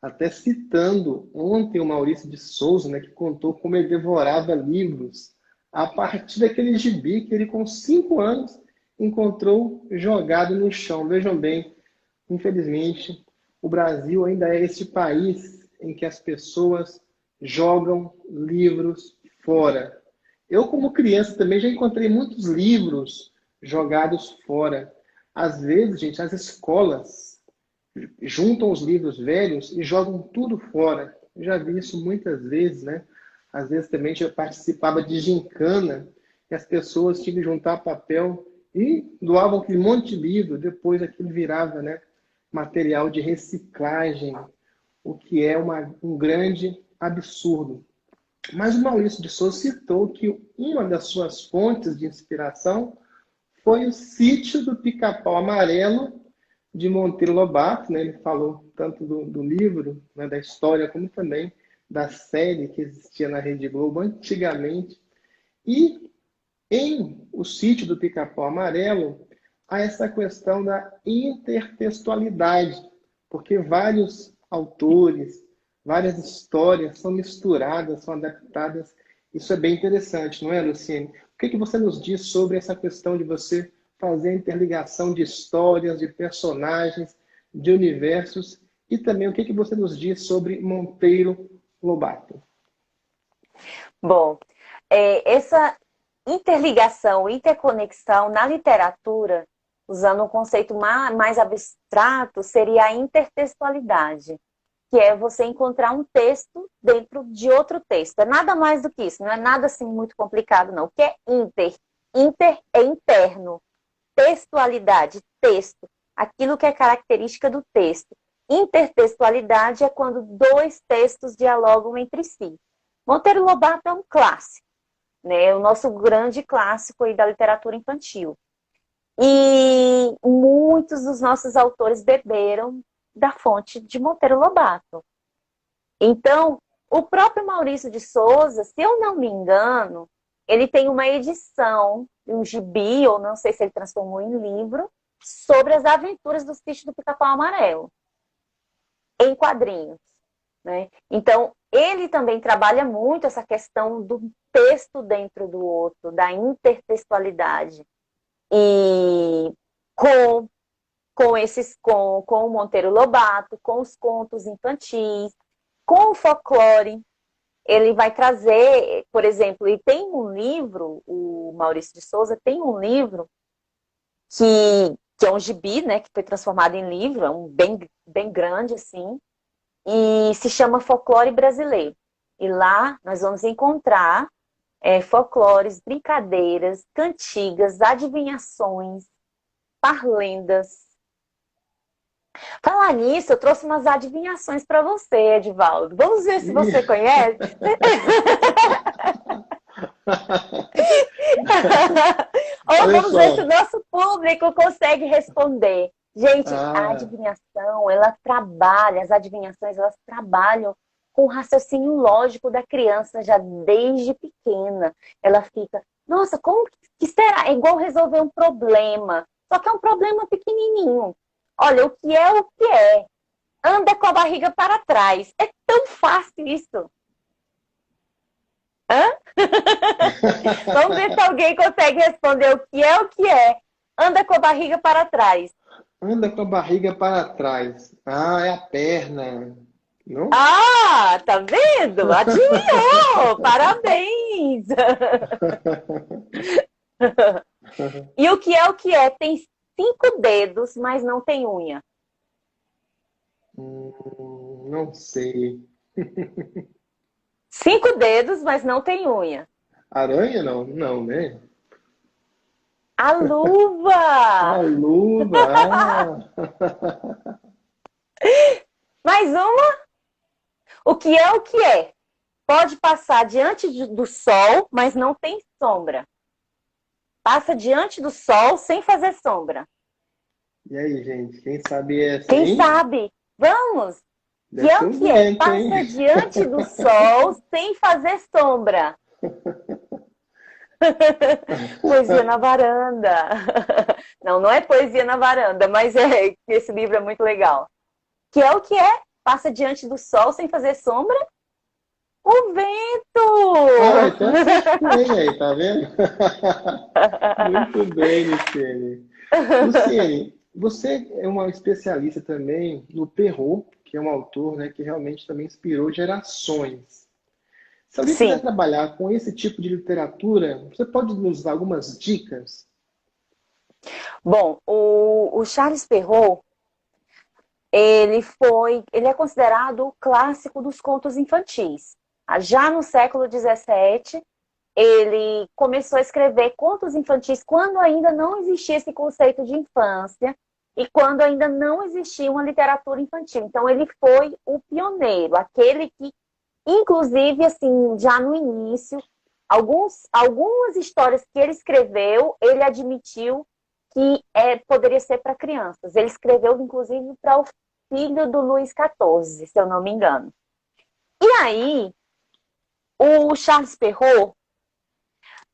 até citando ontem o Maurício de Souza, né, que contou como ele devorava livros a partir daquele gibi que ele, com 5 anos, encontrou jogado no chão. Vejam bem, infelizmente, o Brasil ainda é esse país em que as pessoas jogam livros fora. Eu, como criança, também já encontrei muitos livros jogados fora. Às vezes, gente, as escolas juntam os livros velhos e jogam tudo fora. Eu já vi isso muitas vezes, né? Às vezes também eu participava de gincana e as pessoas tinham que juntar papel e doavam aquele monte de livro, depois aquilo virava, né, material de reciclagem, o que é um grande absurdo. Mas o Maurício de Souza citou que uma das suas fontes de inspiração foi o Sítio do Pica-Pau Amarelo, de Monteiro Lobato. Né? Ele falou tanto do livro, né, da história, como também da série que existia na Rede Globo antigamente. E em O Sítio do Pica-Pau Amarelo, há essa questão da intertextualidade, porque vários autores, várias histórias são misturadas, são adaptadas. Isso é bem interessante, não é, Luciene? O que você nos diz sobre essa questão de você fazer a interligação de histórias, de personagens, de universos, e também o que você nos diz sobre Monteiro Lobato? Bom, essa interligação, interconexão na literatura, usando um conceito mais abstrato, seria a intertextualidade, que é você encontrar um texto dentro de outro texto. É nada mais do que isso, não é nada assim muito complicado, não. O que é inter? Inter é interno. Textualidade, texto, aquilo que é característica do texto. Intertextualidade é quando dois textos dialogam entre si. Monteiro Lobato é um clássico, né? O nosso grande clássico aí da literatura infantil. E muitos dos nossos autores beberam da fonte de Monteiro Lobato. Então, o próprio Maurício de Souza, se eu não me engano, ele tem uma edição, um gibi, ou não sei se ele transformou em livro, sobre as aventuras do Sítio do Pica-Pau Amarelo, em quadrinhos, né? Então, ele também trabalha muito essa questão do texto dentro do outro, da intertextualidade. E com o Monteiro Lobato, com os contos infantis, com o folclore, ele vai trazer, por exemplo, e tem um livro, o Maurício de Souza tem um livro que é um gibi, né, que foi transformado em livro, é um bem grande, assim, e se chama Folclore Brasileiro. E lá nós vamos encontrar folclores, brincadeiras, cantigas, adivinhações, parlendas. Falar nisso, eu trouxe umas adivinhações para você, Edivaldo. Vamos ver se você conhece. Ou vamos ver se o nosso público consegue responder. Gente, a adivinhação, ela trabalha, as adivinhações, elas trabalham com o raciocínio lógico da criança já desde pequena. Ela fica, nossa, como que será? É igual resolver um problema, só que é um problema pequenininho. Olha, o que é o que é? Anda com a barriga para trás. É tão fácil isso. Hã? Vamos ver se alguém consegue responder o que é o que é. Anda com a barriga para trás. Anda com a barriga para trás. Ah, é a perna. Não? Ah, tá vendo? Adivinhou! Parabéns! E o que é o que é? Tem 5 dedos, mas não tem unha. Não sei. 5 dedos, mas não tem unha. Aranha não? Não, né? A luva! A luva! Mais uma? O que é o que é? Pode passar diante do sol, mas não tem sombra. Passa diante do sol sem fazer sombra. E aí, gente? Quem sabe essa, Quem hein? sabe? Vamos! Deve Que é ser o um que é? vento, Passa hein? diante do sol sem fazer sombra. Poesia na varanda. Não, não é poesia na varanda, mas esse livro é muito legal. Que é o que é? Passa diante do sol sem fazer sombra? O vento! Ah, então acertei aí, tá vendo? Muito bem, Luciene. Luciene, você é uma especialista também no Perrault, que é um autor, né, que realmente também inspirou gerações. Se alguém quiser Sim. trabalhar com esse tipo de literatura, você pode nos dar algumas dicas? Bom, o Charles Perrault, ele é considerado o clássico dos contos infantis. Já no século XVII, ele começou a escrever contos infantis quando ainda não existia esse conceito de infância e quando ainda não existia uma literatura infantil. Então, ele foi o pioneiro, aquele que, inclusive, assim, já no início, algumas histórias que ele escreveu, ele admitiu que poderia ser para crianças. Ele escreveu, inclusive, para o filho do Luís XIV, se eu não me engano. E aí, o Charles Perrault,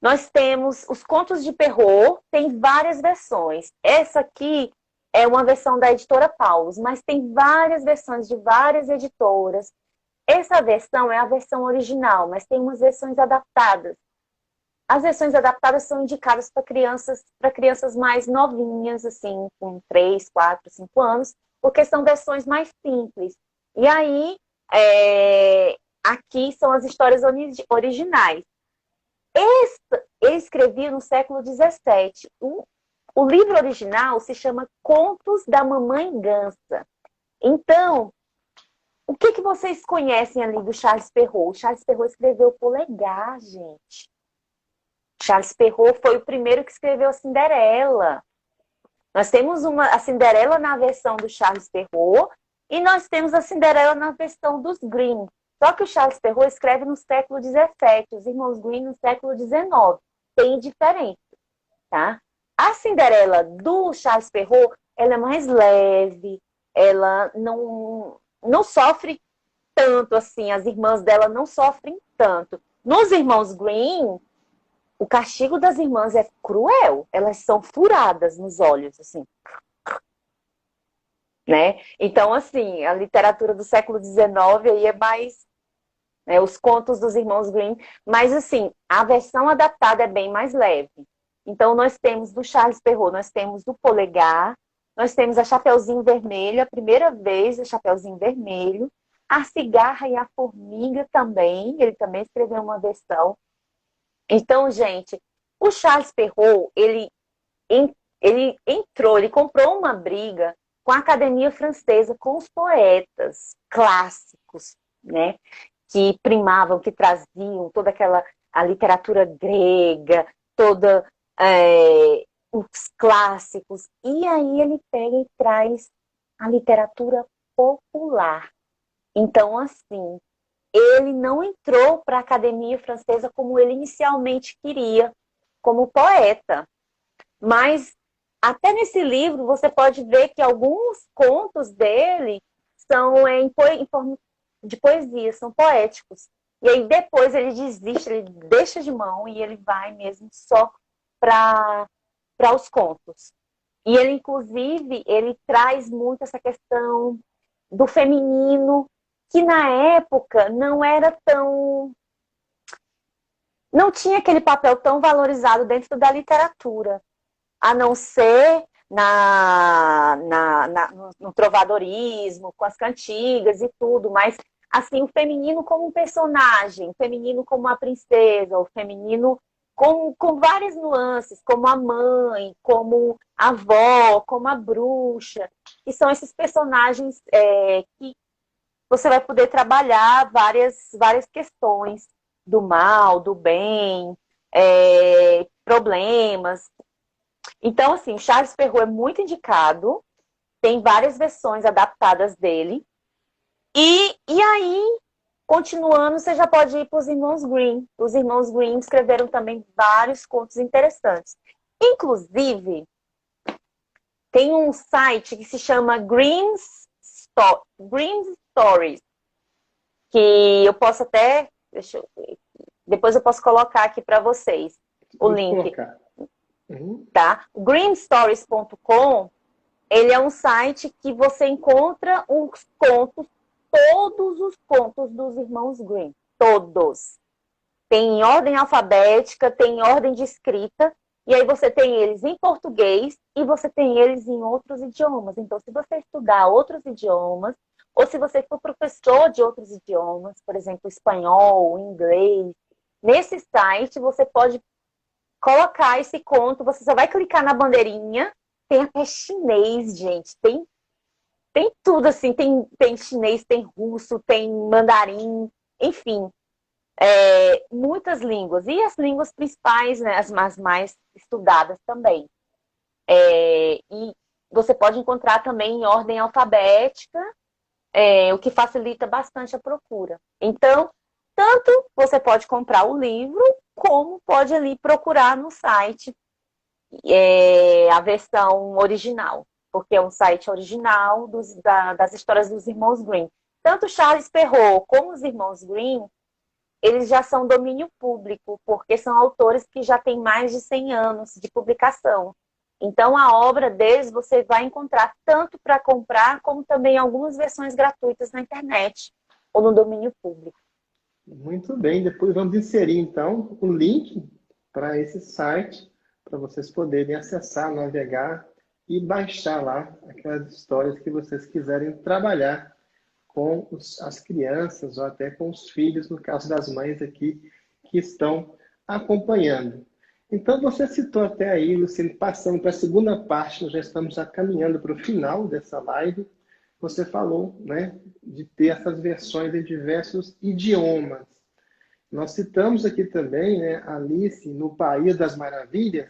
nós temos os contos de Perrault, tem várias versões. Essa aqui é uma versão da editora Paulus, mas tem várias versões de várias editoras. Essa versão é a versão original, mas tem umas versões adaptadas. As versões adaptadas são indicadas para crianças mais novinhas, assim, com 3, 4, 5 anos, porque são versões mais simples. E aí, aqui são as histórias originais. Ele escrevia no século XVII. O livro original se chama Contos da Mamãe Gansa. Então, o que vocês conhecem ali do Charles Perrault? O Charles Perrault escreveu Polegar, gente. Charles Perrault foi o primeiro que escreveu a Cinderela. Nós temos a Cinderela na versão do Charles Perrault e nós temos a Cinderela na versão dos Grimm. Só que o Charles Perrault escreve no século XVII, os irmãos Grimm no século XIX. Tem diferença, tá? A Cinderela do Charles Perrault, ela é mais leve, ela não sofre tanto assim, as irmãs dela não sofrem tanto. Nos irmãos Grimm, o castigo das irmãs é cruel. Elas são furadas nos olhos, assim. Né? Então, assim, a literatura do século XIX aí é mais... Né, os contos dos irmãos Grimm. Mas, assim, a versão adaptada é bem mais leve. Então, nós temos do Charles Perrault, nós temos do Polegar, nós temos a Chapeuzinho Vermelho, a primeira vez a Chapeuzinho Vermelho, a Cigarra e a Formiga também, ele também escreveu uma versão. Então, gente, o Charles Perrault, ele comprou uma briga com a Academia Francesa, com os poetas clássicos, né? Que primavam, que traziam toda a literatura grega, toda os clássicos. E aí ele pega e traz a literatura popular. Então, assim, ele não entrou para a Academia Francesa como ele inicialmente queria, como poeta. Mas até nesse livro você pode ver que alguns contos dele são em forma de poesia, são poéticos. E aí depois ele desiste, ele deixa de mão e ele vai mesmo só para os contos. E ele, inclusive, ele traz muito essa questão do feminino, que na época não era tão... não tinha aquele papel tão valorizado dentro da literatura, a não ser no trovadorismo, com as cantigas e tudo, mas assim, o feminino como um personagem, o feminino como uma princesa, o feminino com várias nuances, como a mãe, como a avó, como a bruxa, que são esses personagens que você vai poder trabalhar várias questões do mal, do bem, problemas. Então, assim, Charles Perrault é muito indicado, tem várias versões adaptadas dele. E aí, continuando, você já pode ir para os irmãos Grimm. Os irmãos Grimm escreveram também vários contos interessantes. Inclusive, tem um site que se chama Grimm Stories, que eu posso até... depois eu posso colocar aqui para vocês o link. Tá? Grimmstories.com, ele é um site que você encontra os contos, todos os contos dos irmãos Grimm. Todos. Tem em ordem alfabética, tem em ordem de escrita, e aí você tem eles em português e você tem eles em outros idiomas. Então, se você estudar outros idiomas, ou se você for professor de outros idiomas, por exemplo, espanhol, inglês, nesse site você pode colocar esse conto, você só vai clicar na bandeirinha, tem até chinês, gente, tem tudo assim, tem chinês, tem russo, tem mandarim, enfim, muitas línguas. E as línguas principais, né, as mais estudadas também. E você pode encontrar também em ordem alfabética, o que facilita bastante a procura. Então, tanto você pode comprar o livro, como pode ali procurar no site a versão original, porque é um site original das histórias dos irmãos Grimm. Tanto Charles Perrault como os irmãos Grimm, eles já são domínio público, porque são autores que já têm mais de 100 anos de publicação. Então, a obra deles você vai encontrar tanto para comprar, como também algumas versões gratuitas na internet. ou no domínio público. Muito bem, depois vamos inserir então o link para esse site, para vocês poderem acessar, navegar e baixar lá aquelas histórias que vocês quiserem trabalhar com as crianças ou até com os filhos, no caso das mães aqui que estão acompanhando. Então você citou até aí, Luciane, passando para a segunda parte, nós já estamos já caminhando para o final dessa live. Você falou, né, de ter essas versões em diversos idiomas. Nós citamos aqui também, né, Alice no País das Maravilhas,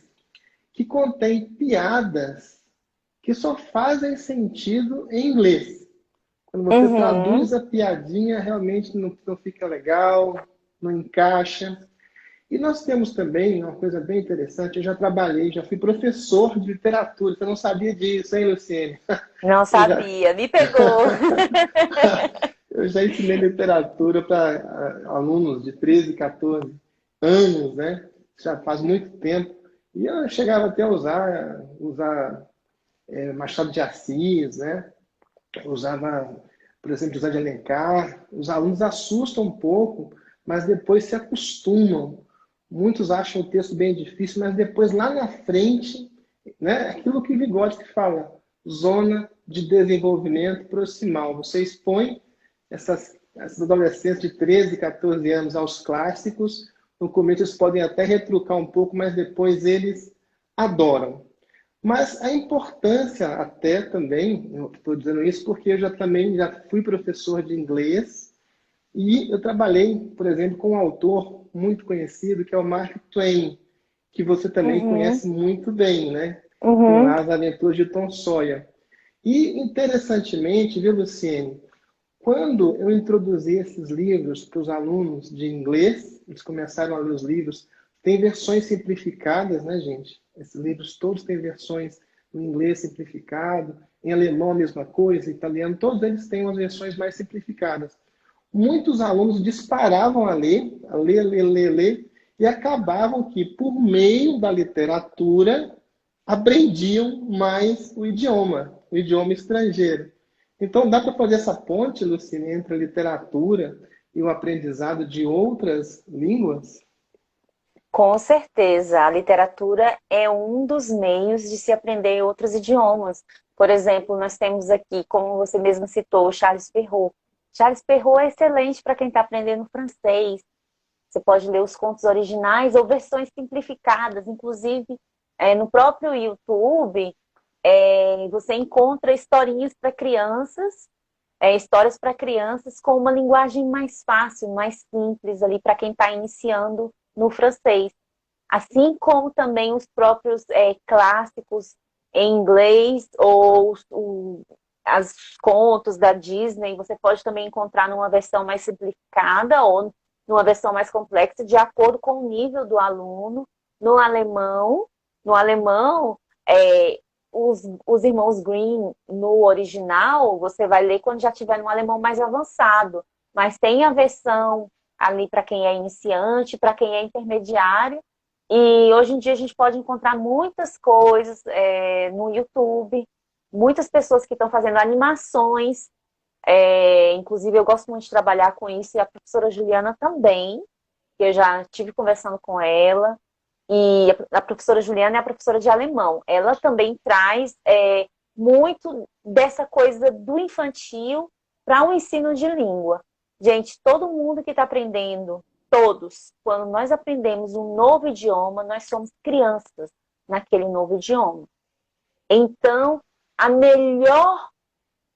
que contém piadas que só fazem sentido em inglês. Quando você traduz a piadinha, realmente não fica legal, não encaixa. E nós temos também uma coisa bem interessante, eu já trabalhei, já fui professor de literatura, você não sabia disso, hein, Luciene? Não sabia, me pegou. Eu já ensinei literatura para alunos de 13, 14 anos, né? Já faz muito tempo. E eu chegava até a usar Machado de Assis, né? Usava, por exemplo, José de Alencar. Os alunos assustam um pouco, mas depois se acostumam. Muitos acham o texto bem difícil, mas depois lá na frente, né? Aquilo que Vygotsky fala, zona de desenvolvimento proximal. Você expõe essas adolescentes de 13, 14 anos aos clássicos. No começo eles podem até retrucar um pouco, mas depois eles adoram. Mas a importância até também, eu estou dizendo isso porque eu também já fui professor de inglês e eu trabalhei, por exemplo, com um autor muito conhecido que é o Mark Twain, que você também conhece muito bem, né? Tem lá as Aventuras de Tom Sawyer. E interessantemente, viu, Luciene, quando eu introduzi esses livros para os alunos de inglês, eles começaram a ler os livros, tem versões simplificadas, né, gente? Esses livros todos têm versões em inglês simplificado, em alemão a mesma coisa, italiano, todos eles têm umas versões mais simplificadas. Muitos alunos disparavam a ler, e acabavam que, por meio da literatura, aprendiam mais o idioma estrangeiro. Então, dá para fazer essa ponte, Lucine, entre a literatura e o aprendizado de outras línguas? Com certeza, a literatura é um dos meios de se aprender outros idiomas. Por exemplo, nós temos aqui, como você mesmo citou, o Charles Perrault. Charles Perrault é excelente para quem está aprendendo francês. Você pode ler os contos originais ou versões simplificadas. Inclusive, no próprio YouTube, você encontra historinhas para crianças, histórias para crianças com uma linguagem mais fácil, mais simples ali para quem está iniciando no francês. Assim como também os próprios clássicos em inglês ou os contos da Disney, você pode também encontrar numa versão mais simplificada ou numa versão mais complexa, de acordo com o nível do aluno. No alemão, os irmãos Grimm, no original, você vai ler quando já tiver no alemão mais avançado. Mas tem a versão ali para quem é iniciante, para quem é intermediário. E hoje em dia a gente pode encontrar muitas coisas no YouTube, muitas pessoas que estão fazendo animações. Inclusive eu gosto muito de trabalhar com isso, e a professora Juliana também, que eu já estive conversando com ela. E a professora Juliana é a professora de alemão. Ela também traz muito dessa coisa do infantil para o ensino de língua. Gente, todo mundo que está aprendendo, todos, quando nós aprendemos um novo idioma, nós somos crianças naquele novo idioma. Então,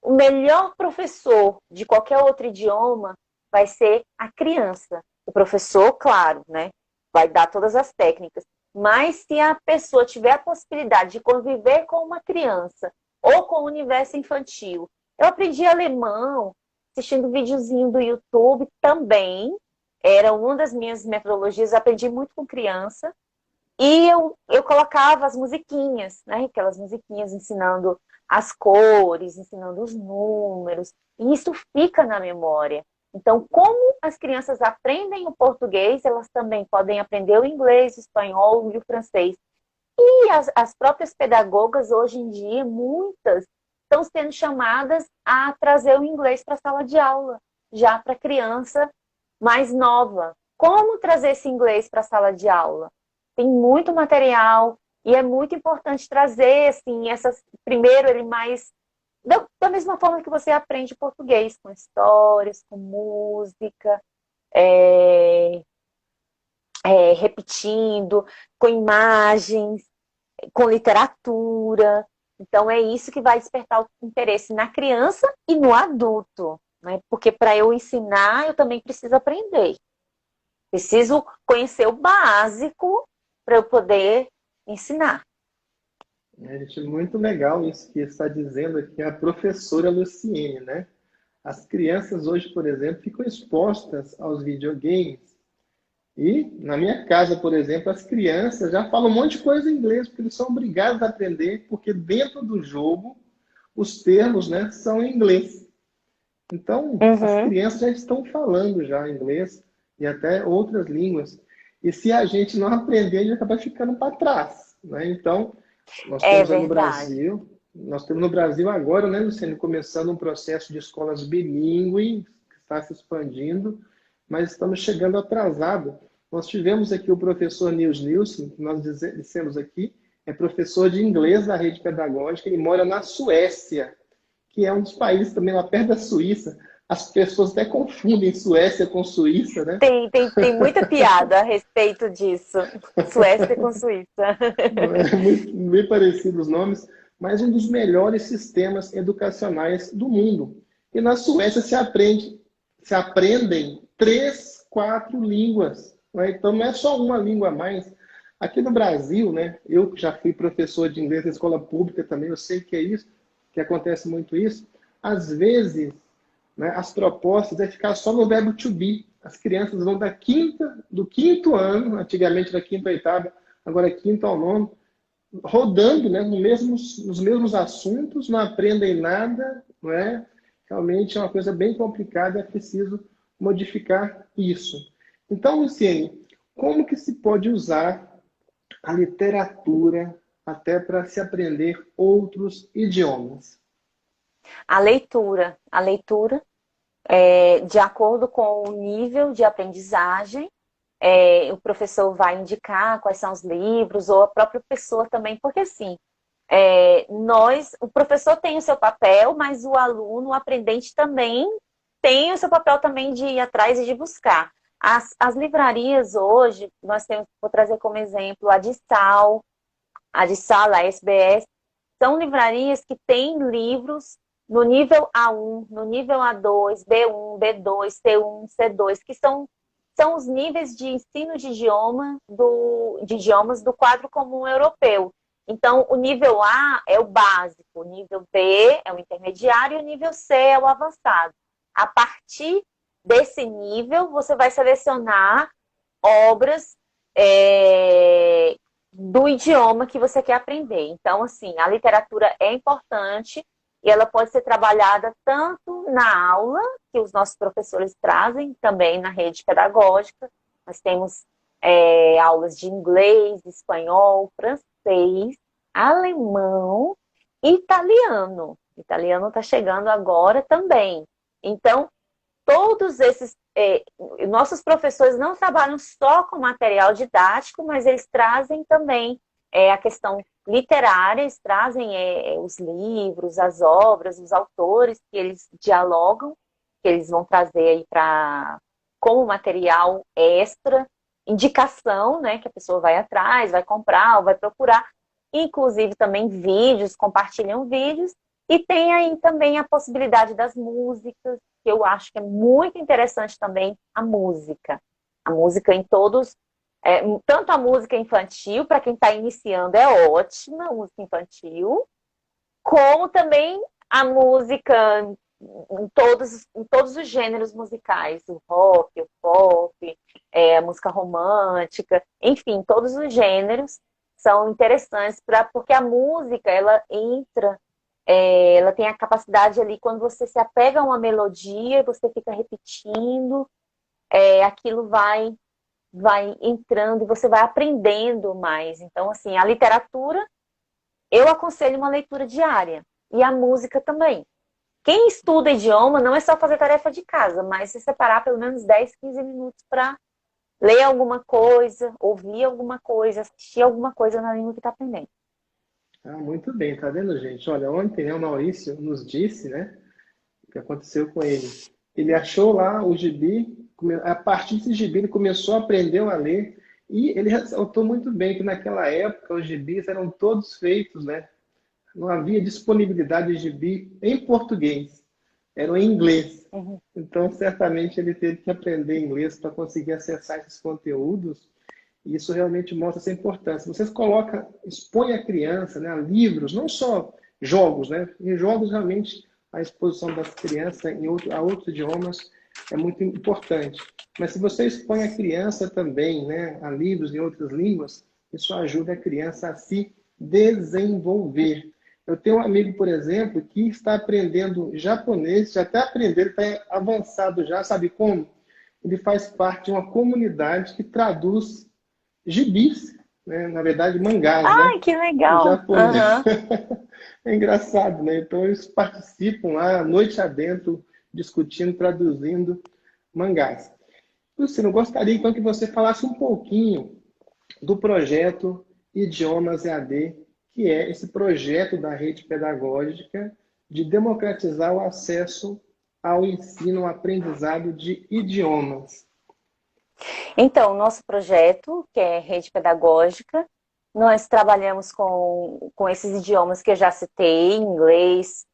o melhor professor de qualquer outro idioma vai ser a criança. O professor, claro, né, vai dar todas as técnicas. Mas se a pessoa tiver a possibilidade de conviver com uma criança ou com o universo infantil. Eu aprendi alemão assistindo videozinho do YouTube também. Era uma das minhas metodologias. Aprendi muito com criança. E eu colocava as musiquinhas, né? Aquelas musiquinhas ensinando as cores, ensinando os números. E isso fica na memória. Então, como as crianças aprendem o português, elas também podem aprender o inglês, o espanhol e o francês. E as próprias pedagogas, hoje em dia, muitas estão sendo chamadas a trazer o inglês para a sala de aula. já para criança mais nova. Como trazer esse inglês para a sala de aula? Tem muito material e é muito importante trazer, assim, primeiro ele mais da mesma forma que você aprende português, com histórias, com música, é, repetindo, com imagens, com literatura. Então, é isso que vai despertar o interesse na criança e no adulto, né? Porque para eu ensinar, eu também preciso aprender. Preciso conhecer o básico para eu poder ensinar. Gente, muito legal isso que está dizendo aqui a professora Luciene, né? As crianças hoje, por exemplo, ficam expostas aos videogames. E na minha casa, por exemplo, as crianças já falam um monte de coisa em inglês, porque eles são obrigados a aprender, porque dentro do jogo os termos, né, são em inglês. Então, as Uhum. crianças já estão falando já inglês e até outras línguas. E se a gente não aprender, a gente acaba ficando para trás, né? Então, nós É temos no verdade. Brasil, nós temos no Brasil agora, né, Luciano, começando um processo de escolas bilíngue, que está se expandindo, mas estamos chegando atrasado. Nós tivemos aqui o professor Nils Nilsson, que nós dissemos aqui, é professor de inglês da rede pedagógica, ele mora na Suécia, que é um dos países também lá perto da Suíça. As pessoas até confundem Suécia com Suíça, né? Tem muita piada a respeito disso. Suécia com Suíça. É muito, bem parecidos os nomes, mas um dos melhores sistemas educacionais do mundo. E na Suécia se aprendem 3, 4 línguas, né? Então não é só uma língua a mais. Aqui no Brasil, né? Eu que já fui professor de inglês na escola pública também, eu sei que é isso, que acontece muito isso. Às vezes, né, as propostas é ficar só no verbo to be. As crianças vão do quinto ano, antigamente da quinta à oitava, agora é quinto ao nono, rodando, né, nos mesmos assuntos, não aprendem nada, não é? Realmente é uma coisa bem complicada, é preciso modificar isso. Então, Luciene, como que se pode usar a literatura até para se aprender outros idiomas? A leitura de acordo com o nível de aprendizagem, o professor vai indicar quais são os livros, ou a própria pessoa também, porque assim, o professor tem o seu papel, mas o aluno, o aprendente também tem o seu papel também de ir atrás e de buscar. As livrarias hoje, vou trazer como exemplo a Dissal, a SBS, são livrarias que têm livros no nível A1, no nível A2, B1, B2, C1, C2, que são os níveis de ensino de idiomas do quadro comum europeu. Então, o nível A é o básico, o nível B é o intermediário e o nível C é o avançado. A partir desse nível, você vai selecionar obras do idioma que você quer aprender. Então, assim, a literatura é importante e ela pode ser trabalhada tanto na aula, que os nossos professores trazem, também na rede pedagógica. Nós temos aulas de inglês, espanhol, francês, alemão e italiano. Italiano está chegando agora também. Então, todos esses nossos professores não trabalham só com material didático, mas eles trazem também a questão literária, eles trazem os livros, as obras, os autores que eles dialogam, que eles vão trazer aí como material extra, indicação, né, que a pessoa vai atrás, vai comprar ou vai procurar, inclusive também vídeos, compartilham vídeos, e tem aí também a possibilidade das músicas, que eu acho que é muito interessante também a música. A música em todos, tanto a música infantil, para quem está iniciando é ótima, a música infantil, como também a música em todos os gêneros musicais, o rock, o pop, a música romântica, enfim, todos os gêneros são interessantes, porque a música, ela entra, ela tem a capacidade ali, quando você se apega a uma melodia, você fica repetindo, aquilo vai entrando e você vai aprendendo mais. Então, assim, a literatura, eu aconselho uma leitura diária. E a música também. quem estuda idioma não é só fazer tarefa de casa, mas se separar pelo menos 10, 15 minutos para ler alguma coisa, ouvir alguma coisa, assistir alguma coisa na língua que está aprendendo. Ah, muito bem, tá vendo, gente? Olha, ontem, né, o Maurício nos disse, né, o que aconteceu com ele. Ele achou lá o gibi, a partir desse gibi ele começou a aprender a ler, e ele ressaltou muito bem que naquela época os gibis eram todos feitos, né? Não havia disponibilidade de gibi em português, eram em inglês. Uhum. Então, certamente ele teve que aprender inglês para conseguir acessar esses conteúdos. E isso realmente mostra essa importância. Vocês colocam, expõem a criança, né, a livros, não só jogos, né? Em jogos, realmente, a exposição das crianças a outros idiomas é muito importante. Mas se você expõe a criança também, né, a livros em outras línguas, isso ajuda a criança a se desenvolver. Eu tenho um amigo, por exemplo, que está aprendendo japonês, já está aprendendo, está avançado já, sabe como? Ele faz parte de uma comunidade que traduz gibis, né? Na verdade, mangás, né? Ai, que Em legal! japonês. Uhum. É engraçado, né? Então, eles participam lá, noite adentro, discutindo, traduzindo mangás. Luciano, eu gostaria então que você falasse um pouquinho do projeto Idiomas EAD, que é esse projeto da rede pedagógica de democratizar o acesso ao ensino, ao aprendizado de idiomas. Então, o nosso projeto, que é Rede Pedagógica, nós trabalhamos com esses idiomas que eu já citei, inglês,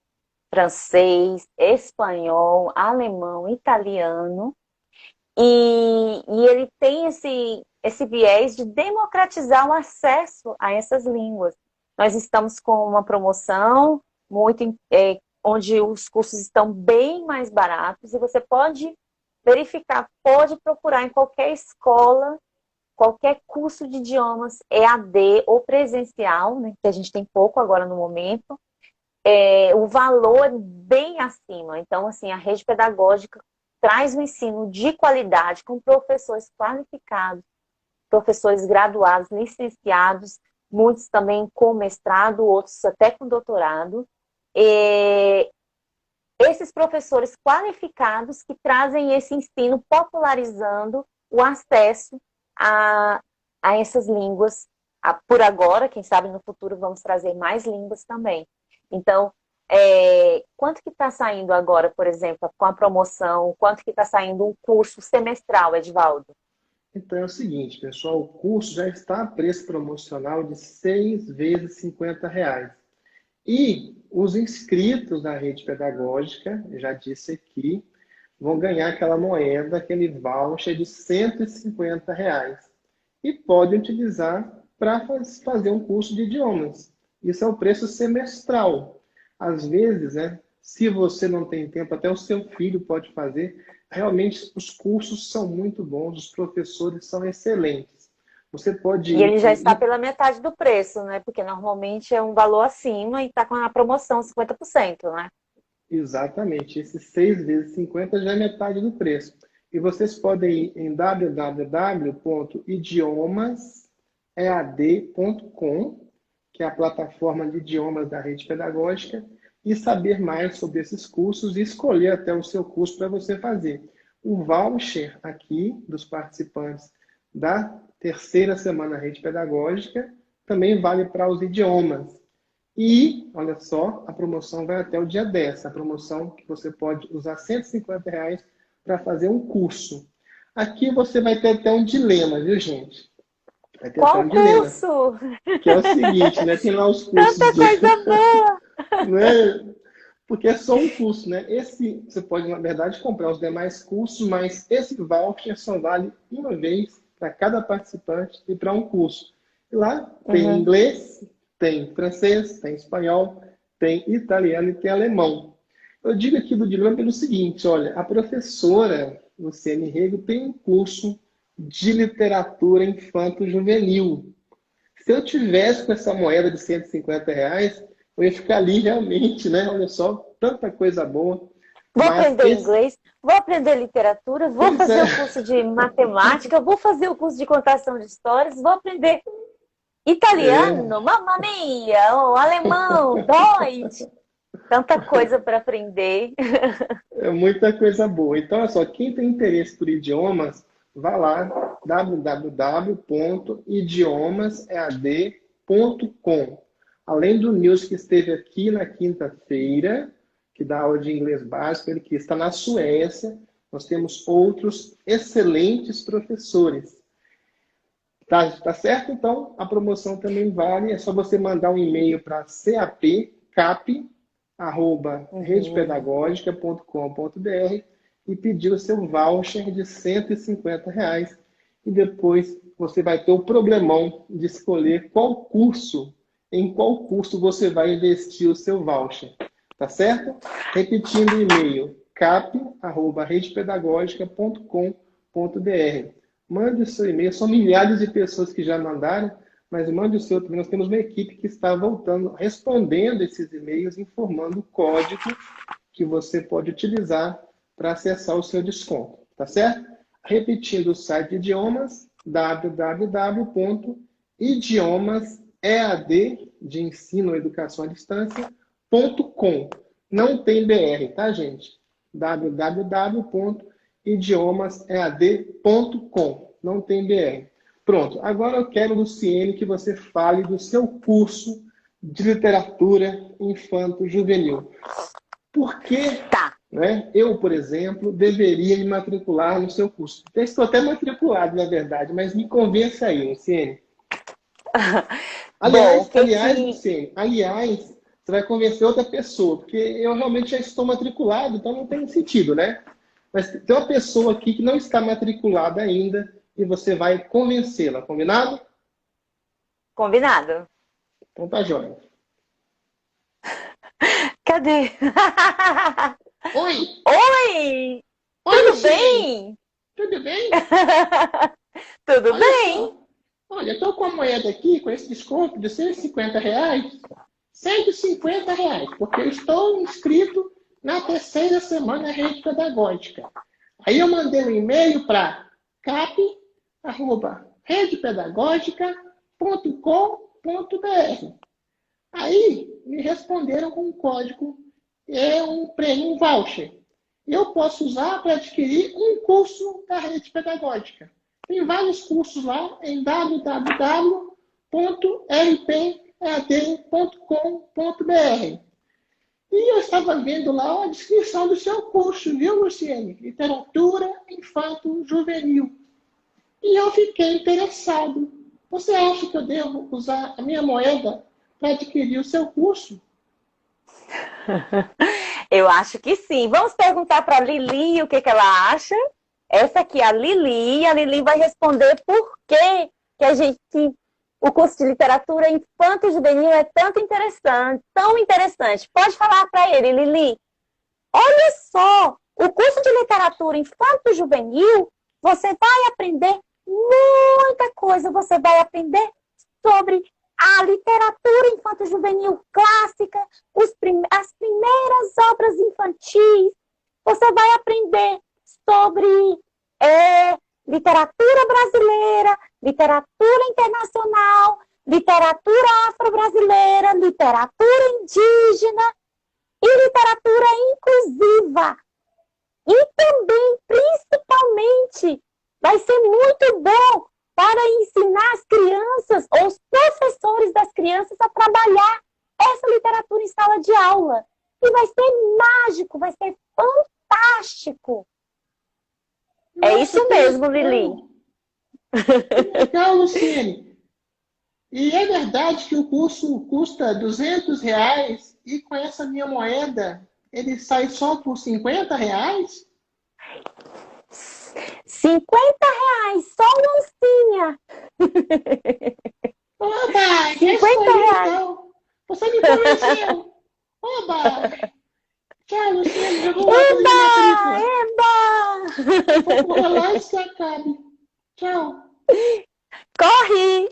francês, espanhol, alemão, italiano, e ele tem esse viés de democratizar o acesso a essas línguas. Nós estamos com uma promoção onde os cursos estão bem mais baratos e você pode verificar, pode procurar em qualquer escola, qualquer curso de idiomas, EAD ou presencial, né, que a gente tem pouco agora no momento, o valor é bem acima. Então, assim, a rede pedagógica traz um ensino de qualidade com professores qualificados, professores graduados, licenciados, muitos também com mestrado, outros até com doutorado. Esses professores qualificados que trazem esse ensino popularizando o acesso a essas línguas. Por agora, quem sabe no futuro vamos trazer mais línguas também. Então, quanto que está saindo agora, por exemplo, com a promoção? Quanto que está saindo um curso semestral, Edvaldo? Então é o seguinte, pessoal, o curso já está a preço promocional de 6 vezes R$ 50. E os inscritos na rede pedagógica, já disse aqui, vão ganhar aquela moeda, aquele voucher de R$ 150. E podem utilizar para fazer um curso de idiomas. Isso é o preço semestral. Às vezes, né, se você não tem tempo, até o seu filho pode fazer. Realmente, os cursos são muito bons, os professores são excelentes. Você pode E ele já está pela metade do preço, né? Porque normalmente é um valor acima e está com a promoção 50%, né? Exatamente. Esses 6 vezes 50 já é metade do preço. E vocês podem ir em www.idiomasead.com, que é a plataforma de idiomas da rede pedagógica, e saber mais sobre esses cursos e escolher até o seu curso para você fazer. O voucher aqui dos participantes da terceira semana Rede Pedagógica também vale para os idiomas. E, olha só, a promoção vai até o dia 10. A promoção que você pode usar R$ 150 para fazer um curso. Aqui você vai ter até um dilema, viu, gente? Vai ter até Qual um dilema. curso? Que é o seguinte, né? Tem lá os cursos... Tanta coisa boa! Né? Porque é só um curso, né? Esse, você pode, na verdade, comprar os demais cursos, mas esse voucher só vale uma vez para cada participante e para um curso. E lá tem inglês, tem francês, tem espanhol, tem italiano e tem alemão. Eu digo aqui do dilema pelo seguinte, olha, a professora Luciane Rego tem um curso de literatura infanto-juvenil. Se eu tivesse com essa moeda de R$ 150, eu ia ficar ali realmente, né? Olha só, tanta coisa boa. Vou aprender inglês, vou aprender literatura, vou fazer o curso de matemática, vou fazer o curso de contação de histórias, vou aprender italiano, mamma mia, alemão, Deutsch. Tanta coisa para aprender. É muita coisa boa. Então, olha só, quem tem interesse por idiomas, vá lá, www.idiomasead.com. Além do Nils que esteve aqui na quinta-feira, que dá aula de inglês básico, ele que está na Suécia, nós temos outros excelentes professores. Tá certo? Então, a promoção também vale. É só você mandar um e-mail para cap@redepedagógica.com.br e pedir o seu voucher de R$ 150. E depois você vai ter o problemão de escolher em qual curso você vai investir o seu voucher. Tá certo? Repetindo o e-mail, cap@redepedagógica.com.br. Mande o seu e-mail. São milhares de pessoas que já mandaram, mas mande o seu também. Nós temos uma equipe que está voltando, respondendo esses e-mails, informando o código que você pode utilizar para acessar o seu desconto. Tá certo? Repetindo o site de idiomas, www.idiomasead, de ensino ou educação à distância.com. Não tem BR, tá, gente? www.idiomasead.com. Não tem BR. Pronto. Agora eu quero, Luciene, que você fale do seu curso de literatura infanto-juvenil. Por que, né, eu, por exemplo, deveria me matricular no seu curso? Eu estou até matriculado, na verdade, mas me convença aí, Luciene. Aliás, você vai convencer outra pessoa, porque eu realmente já estou matriculado, então não tem sentido, né? Mas tem uma pessoa aqui que não está matriculada ainda e você vai convencê-la, combinado? Combinado. Então tá jóia. Cadê? Oi! Oi! Oi, Tudo Luciene. bem? Tudo bem? Tudo Olha bem? só. Olha, eu estou com a moeda aqui, com esse desconto de R$ 150, R$ 150, porque eu estou inscrito na terceira semana rede pedagógica. Aí eu mandei um e-mail para cap@redepedagógica.com.br. Aí me responderam com um código, um prêmio, um voucher. Eu posso usar para adquirir um curso da rede pedagógica. Tem vários cursos lá em www.rpad.com.br. E eu estava vendo lá a descrição do seu curso, viu, Luciene? Literatura Infanto-Juvenil. E eu fiquei interessado. Você acha que eu devo usar a minha moeda para adquirir o seu curso? Eu acho que sim. Vamos perguntar para a Lili o que ela acha. Essa aqui é a Lili vai responder por que o curso de literatura infanto-juvenil é tanto interessante, tão interessante. Pode falar para ele, Lili. Olha só, o curso de literatura infanto-juvenil, você vai aprender muita coisa. Você vai aprender sobre a literatura infanto-juvenil clássica, as primeiras obras infantis. Você vai aprender sobre literatura brasileira, literatura internacional, literatura afro-brasileira, literatura indígena e literatura inclusiva. E também, principalmente, vai ser muito bom para ensinar as crianças, ou os professores das crianças, a trabalhar essa literatura em sala de aula. E vai ser mágico, vai ser fantástico. Nossa, é isso mesmo, Lili. Legal, Luciene. E é verdade que o curso custa R$ 200 e com essa minha moeda ele sai só por R$ 50? R$ 50, só uma oncinha. Oba, R$ 50. então. Você me convenceu. Oba! Tchau, Luciene. Eu vou lá fazer minha matrícula. Eba! Vou lá e se acabe. Tchau. Corre!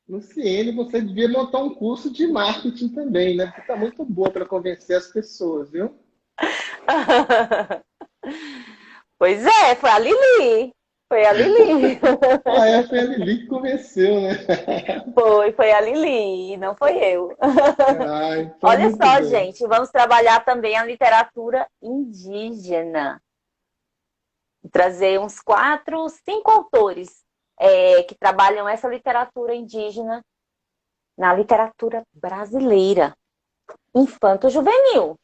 Luciene, você devia montar um curso de marketing também, né? Porque tá muito boa para convencer as pessoas, viu? Pois é, foi a Lili. Foi a Lili. Ah, é, foi a Lili que convenceu, né? Foi a Lili, não foi eu. Ah, então Olha muito só, bem. gente, vamos trabalhar também a literatura indígena. Trazer uns 4, 5 autores que trabalham essa literatura indígena na literatura brasileira, infanto-juvenil.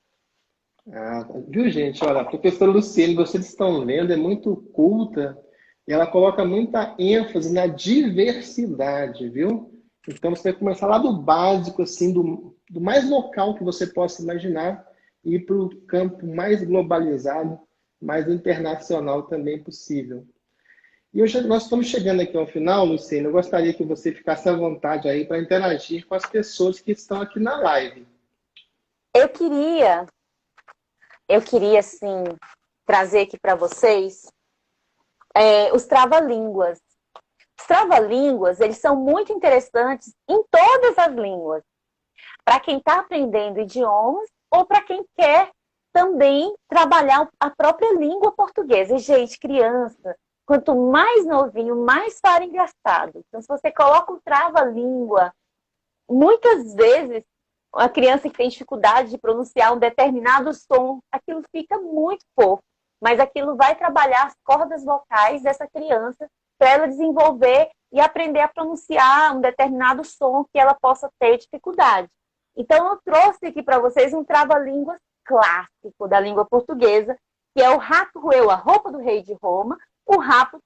Ah, viu, gente? Olha, a professora Luciene, vocês estão lendo, é muito culta e ela coloca muita ênfase na diversidade, viu? Então você vai começar lá do básico, assim, do mais local que você possa imaginar e ir para o campo mais globalizado, mais internacional também possível. E hoje nós estamos chegando aqui ao final, Luciene. Eu gostaria que você ficasse à vontade aí para interagir com as pessoas que estão aqui na live. Eu queria, assim, trazer aqui para vocês os trava-línguas. Os trava-línguas, eles são muito interessantes em todas as línguas. Para quem está aprendendo idiomas ou para quem quer também trabalhar a própria língua portuguesa. E, gente, criança, quanto mais novinho, mais para engraçado. Então, se você coloca um trava-língua, muitas vezes a criança que tem dificuldade de pronunciar um determinado som, aquilo fica muito fofo. Mas aquilo vai trabalhar as cordas vocais dessa criança para ela desenvolver e aprender a pronunciar um determinado som que ela possa ter dificuldade. Então, eu trouxe aqui para vocês um trava-línguas clássico da língua portuguesa, que é o rato roeu a roupa do rei de Roma, o rato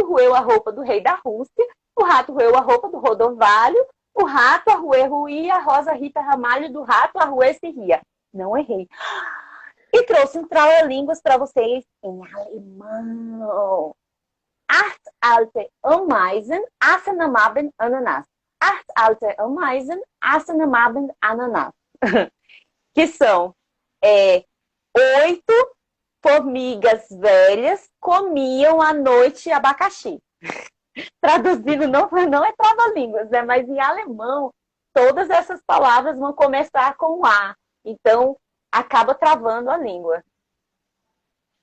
roeu a roupa do rei da Rússia, o rato roeu a roupa do Rodovalho, o rato arruê ruía, a Rosa Rita Ramalho do rato arruê se ria. Não errei. E trouxe um trava-línguas para vocês em alemão. Acht alte Ameisen assen am Abend Ananas. Acht alte Ameisen assen am Abend Ananas. Que são 8 formigas velhas comiam à noite abacaxi. Traduzindo não é trava-línguas, né? Mas em alemão, todas essas palavras vão começar com A. Então, acaba travando a língua.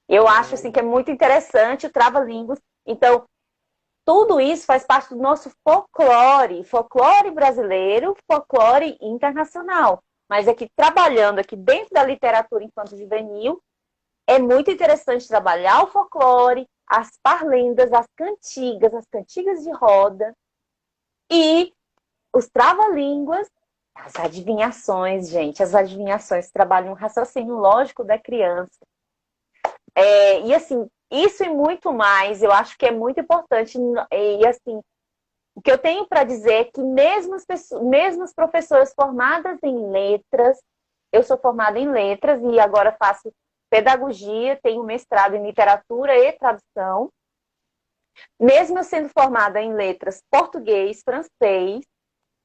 Eu acho assim, que é muito interessante o trava-línguas. Então, tudo isso faz parte do nosso folclore brasileiro, folclore internacional. Mas aqui, trabalhando aqui dentro da literatura infanto-juvenil, é muito interessante trabalhar o folclore, as parlendas, as cantigas de roda e os trava-línguas, as adivinhações, gente. As adivinhações trabalham o raciocínio lógico da criança. E assim, isso e muito mais, eu acho que é muito importante. E assim, o que eu tenho para dizer é que mesmo as professoras formadas em letras, eu sou formada em letras e agora faço pedagogia, tenho mestrado em literatura e tradução. Mesmo eu sendo formada em letras português, francês,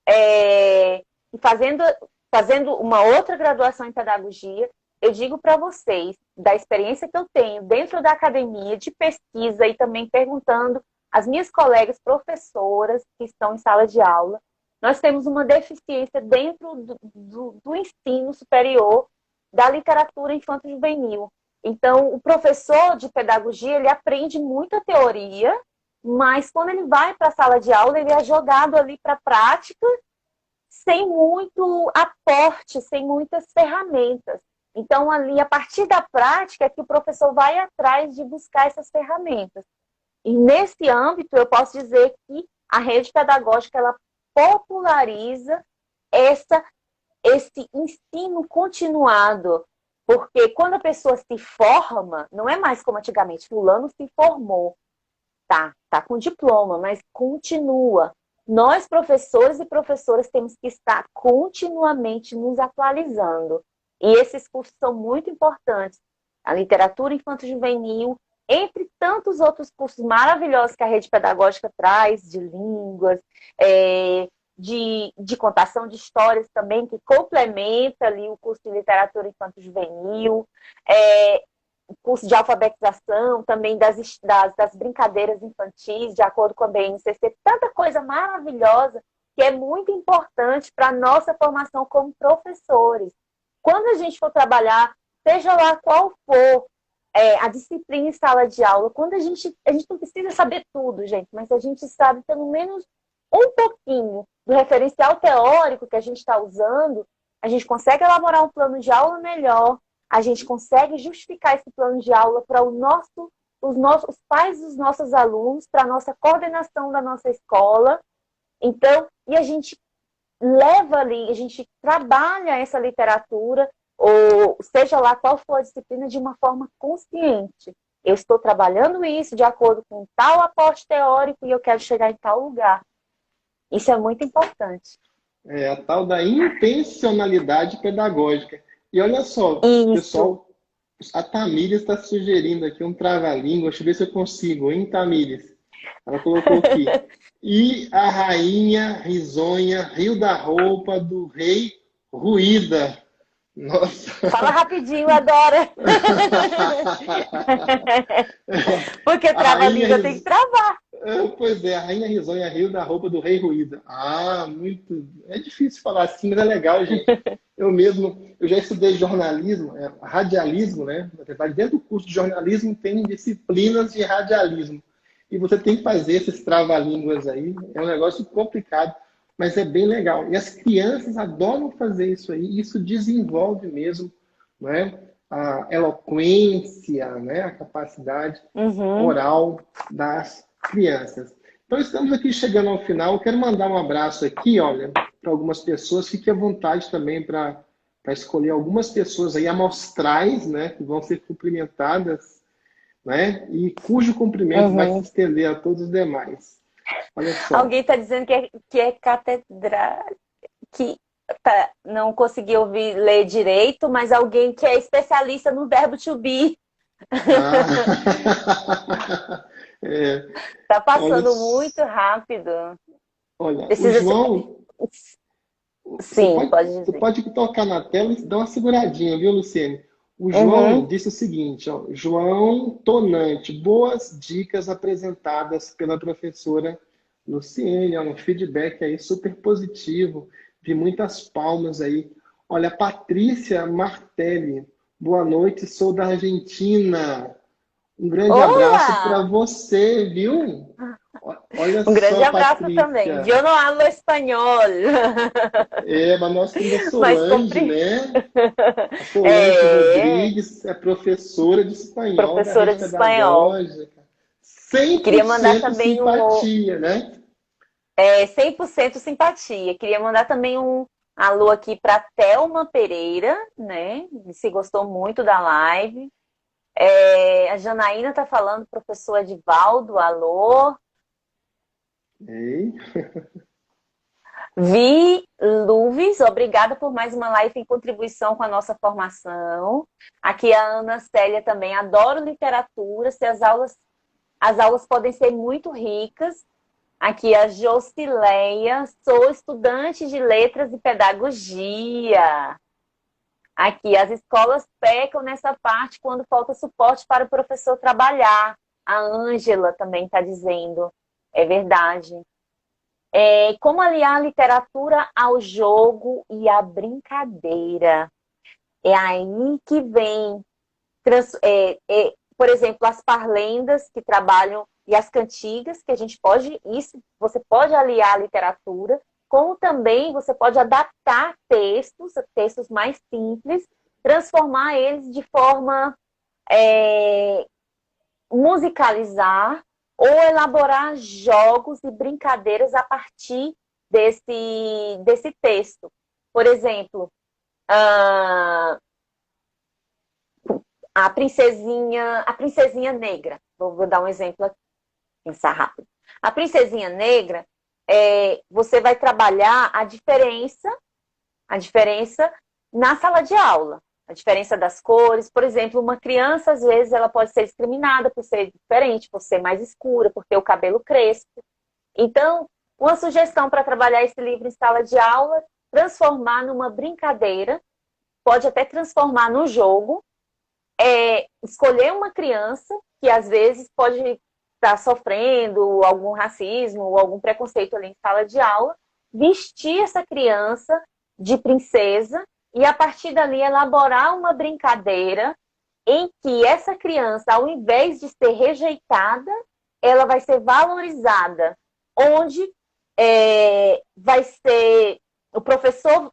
e fazendo uma outra graduação em pedagogia, eu digo para vocês, da experiência que eu tenho dentro da academia, de pesquisa e também perguntando às minhas colegas professoras que estão em sala de aula, nós temos uma deficiência dentro do ensino superior da literatura infanto-juvenil. Então, o professor de pedagogia, ele aprende muita teoria, mas quando ele vai para a sala de aula, ele é jogado ali para a prática, sem muito aporte, sem muitas ferramentas. Então, ali, a partir da prática, é que o professor vai atrás de buscar essas ferramentas. E nesse âmbito, eu posso dizer que a rede pedagógica, ela populariza esse ensino continuado. Porque quando a pessoa se forma, não é mais como antigamente, fulano se formou. Tá com diploma, mas continua. Nós, professores e professoras, temos que estar continuamente nos atualizando. E esses cursos são muito importantes. A literatura infanto-juvenil, entre tantos outros cursos maravilhosos que a rede pedagógica traz, de línguas, de contação de histórias também, que complementa ali o curso de literatura infanto-juvenil, o curso de alfabetização, também das brincadeiras infantis, de acordo com a BNCC, tanta coisa maravilhosa que é muito importante para a nossa formação como professores. Quando a gente for trabalhar, seja lá qual for a disciplina em sala de aula, quando a gente não precisa saber tudo, gente, mas a gente sabe pelo menos um pouquinho do referencial teórico que a gente está usando, a gente consegue elaborar um plano de aula melhor, a gente consegue justificar esse plano de aula para os pais dos nossos alunos, para a nossa coordenação da nossa escola. Então, e a gente leva ali, a gente trabalha essa literatura, ou seja lá qual for a disciplina, de uma forma consciente. Eu estou trabalhando isso de acordo com tal aporte teórico e eu quero chegar em tal lugar. Isso é muito importante. É a tal da intencionalidade pedagógica. E olha só, Isso. pessoal, a Tamires está sugerindo aqui um trava-língua. Deixa eu ver se eu consigo, hein, Tamires? Ela colocou aqui. E a rainha risonha riu da roupa do rei ruída. Nossa! Fala rapidinho agora. Porque A rainha trava-língua tem que travar. Pois é, a rainha risonha riu da roupa do rei ruída. Ah, muito. É difícil falar assim, mas é legal, gente. Eu já estudei jornalismo, radialismo, né? Na verdade, dentro do curso de jornalismo tem disciplinas de radialismo. E você tem que fazer esses trava-línguas aí. É um negócio complicado, mas é bem legal. E as crianças adoram fazer isso aí. E isso desenvolve mesmo, né? A eloquência, né? A capacidade Uhum. oral das crianças. Então, estamos aqui chegando ao final. Eu quero mandar um abraço aqui, olha, para algumas pessoas. Fique à vontade também para escolher algumas pessoas aí amostrais, né? Que vão ser cumprimentadas, né? E cujo cumprimento vai se Uhum. estender a todos os demais. Olha só. Alguém está dizendo que é catedrático, que não consegui ouvir ler direito, mas alguém que é especialista no verbo to be. Ah. É, Tá olha, passando muito rápido. o Precisa ser... João, Sim, pode você dizer. pode tocar na tela e dar uma seguradinha, viu, Luciene? O João Uhum. disse o seguinte, ó, João Tonante, boas dicas apresentadas pela professora Luciene, ó, um feedback aí super positivo, vi muitas palmas aí. Olha, Patrícia Martelli, boa noite, sou da Argentina. Um grande abraço para Olá! você, viu? Olha Um grande só, abraço também. Patrícia. Eu não hablo espanhol, É, mas nós temos a mas Solange, compre... né? A Solange É, Rodrigues é professora de espanhol da professora rede de espanhol. pedagógica. cem por Queria mandar cento também um simpatia, né? 100% simpatia. Queria mandar também um alô aqui para Thelma Pereira, né? Se gostou muito da live. A Janaína tá falando, professor Edivaldo, alô. Ei. Vi Luves, obrigada por mais uma live em contribuição com a nossa formação. Aqui a Ana Célia também, adoro literatura, se as aulas podem ser muito ricas. Aqui a Josileia, sou estudante de letras e pedagogia. Aqui, as escolas pecam nessa parte quando falta suporte para o professor trabalhar. A Ângela também está dizendo, é verdade. Como aliar a literatura ao jogo e à brincadeira? É aí que vem, por exemplo, as parlendas que trabalham e as cantigas, que a gente pode, isso você pode aliar a literatura, como também você pode adaptar textos mais simples, transformar eles de forma musicalizar ou elaborar jogos e brincadeiras a partir desse texto. Por exemplo, a princesinha negra. Vou dar um exemplo aqui, pensar rápido. A princesinha negra, você vai trabalhar a diferença na sala de aula. A diferença das cores. Por exemplo, uma criança, às vezes, ela pode ser discriminada por ser diferente, por ser mais escura, por ter o cabelo crespo. Então, uma sugestão para trabalhar esse livro em sala de aula, transformar numa brincadeira, pode até transformar no jogo, escolher uma criança que, às vezes, pode estar sofrendo algum racismo ou algum preconceito ali em sala de aula, vestir essa criança de princesa e, a partir dali, elaborar uma brincadeira em que essa criança, ao invés de ser rejeitada, ela vai ser valorizada, onde vai ser o professor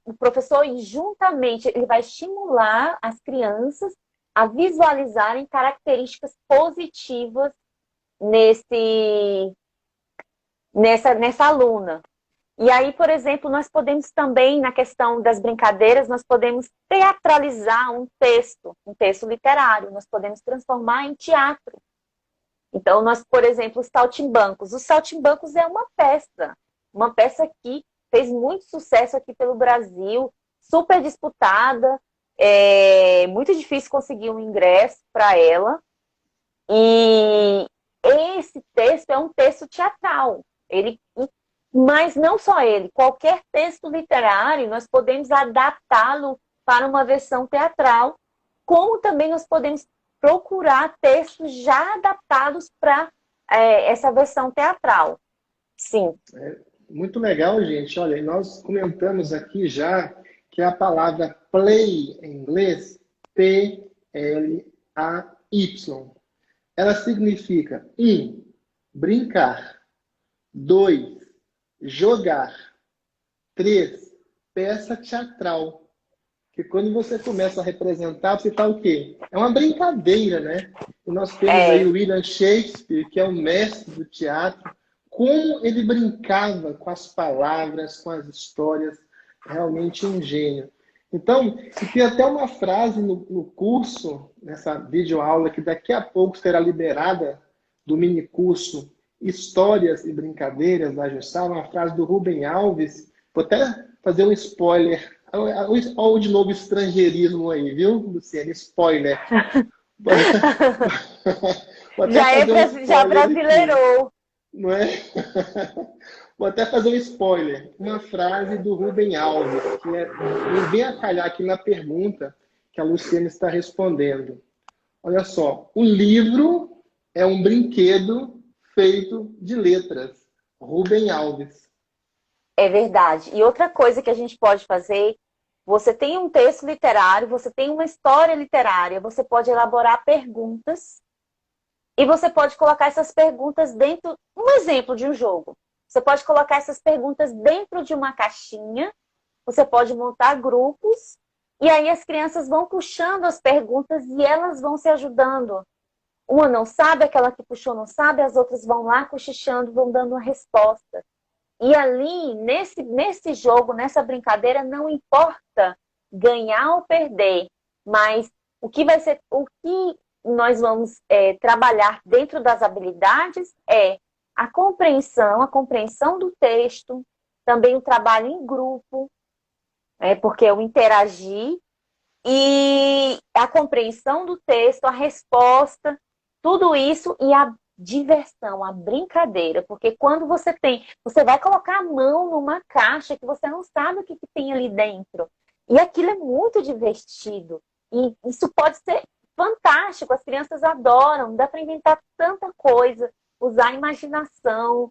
juntamente, ele vai estimular as crianças a visualizarem características positivas nessa aluna. E aí, por exemplo, nós podemos também, na questão das brincadeiras, nós podemos teatralizar um texto literário, nós podemos transformar em teatro. Então, nós, por exemplo, os saltimbancos. Os saltimbancos é uma peça que fez muito sucesso aqui pelo Brasil, super disputada, muito difícil conseguir um ingresso para ela. E esse texto é um texto teatral. Mas não só ele, qualquer texto literário, nós podemos adaptá-lo para uma versão teatral, como também nós podemos procurar textos já adaptados para essa versão teatral. Sim. Muito legal, gente. Olha, nós comentamos aqui já que a palavra play em inglês, P-L-A-Y, ela significa 1, brincar, 2, jogar, 3, peça teatral. Que quando você começa a representar, você está o quê? É uma brincadeira, né? E nós temos aí o William Shakespeare, que é o mestre do teatro, como ele brincava com as palavras, com as histórias, realmente um gênio. Então, tem até uma frase no curso, nessa videoaula, que daqui a pouco será liberada do mini curso Histórias e Brincadeiras da Jussara, uma frase do Rubem Alves. Vou até fazer um spoiler. Olha de novo estrangeirismo aí, viu, Luciana? Spoiler. Já brasileirou. Não é? Vou até fazer um spoiler. Uma frase do Rubem Alves, que vem a calhar aqui na pergunta que a Luciana está respondendo. Olha só, o livro é um brinquedo feito de letras. Rubem Alves. É verdade. E outra coisa que a gente pode fazer, você tem um texto literário, você tem uma história literária, você pode elaborar perguntas e você pode colocar essas perguntas dentro, um exemplo de um jogo. Você pode colocar essas perguntas dentro de uma caixinha, você pode montar grupos e aí as crianças vão puxando as perguntas e elas vão se ajudando. Uma não sabe, aquela que puxou não sabe, as outras vão lá cochichando, vão dando uma resposta. E ali, nesse jogo, nessa brincadeira, não importa ganhar ou perder, mas o que nós vamos trabalhar dentro das habilidades é a compreensão do texto, também o trabalho em grupo, porque é o interagir, e a compreensão do texto, a resposta, tudo isso e a diversão, a brincadeira, porque quando você vai colocar a mão numa caixa que você não sabe o que tem ali dentro, e aquilo é muito divertido, e isso pode ser fantástico, as crianças adoram, dá para inventar tanta coisa, usar a imaginação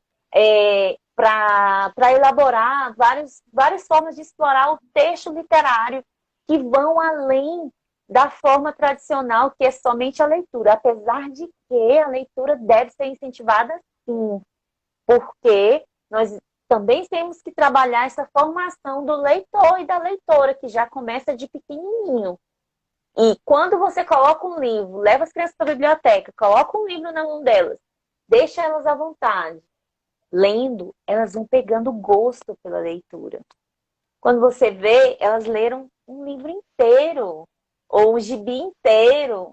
para elaborar várias formas de explorar o texto literário que vão além da forma tradicional, que é somente a leitura. Apesar de que a leitura deve ser incentivada, sim, porque nós também temos que trabalhar essa formação do leitor e da leitora, que já começa de pequenininho. E quando você coloca um livro, leva as crianças para a biblioteca, coloca um livro na mão delas, deixa elas à vontade. Lendo, elas vão pegando gosto pela leitura. Quando você vê, elas leram um livro inteiro, ou um gibi inteiro.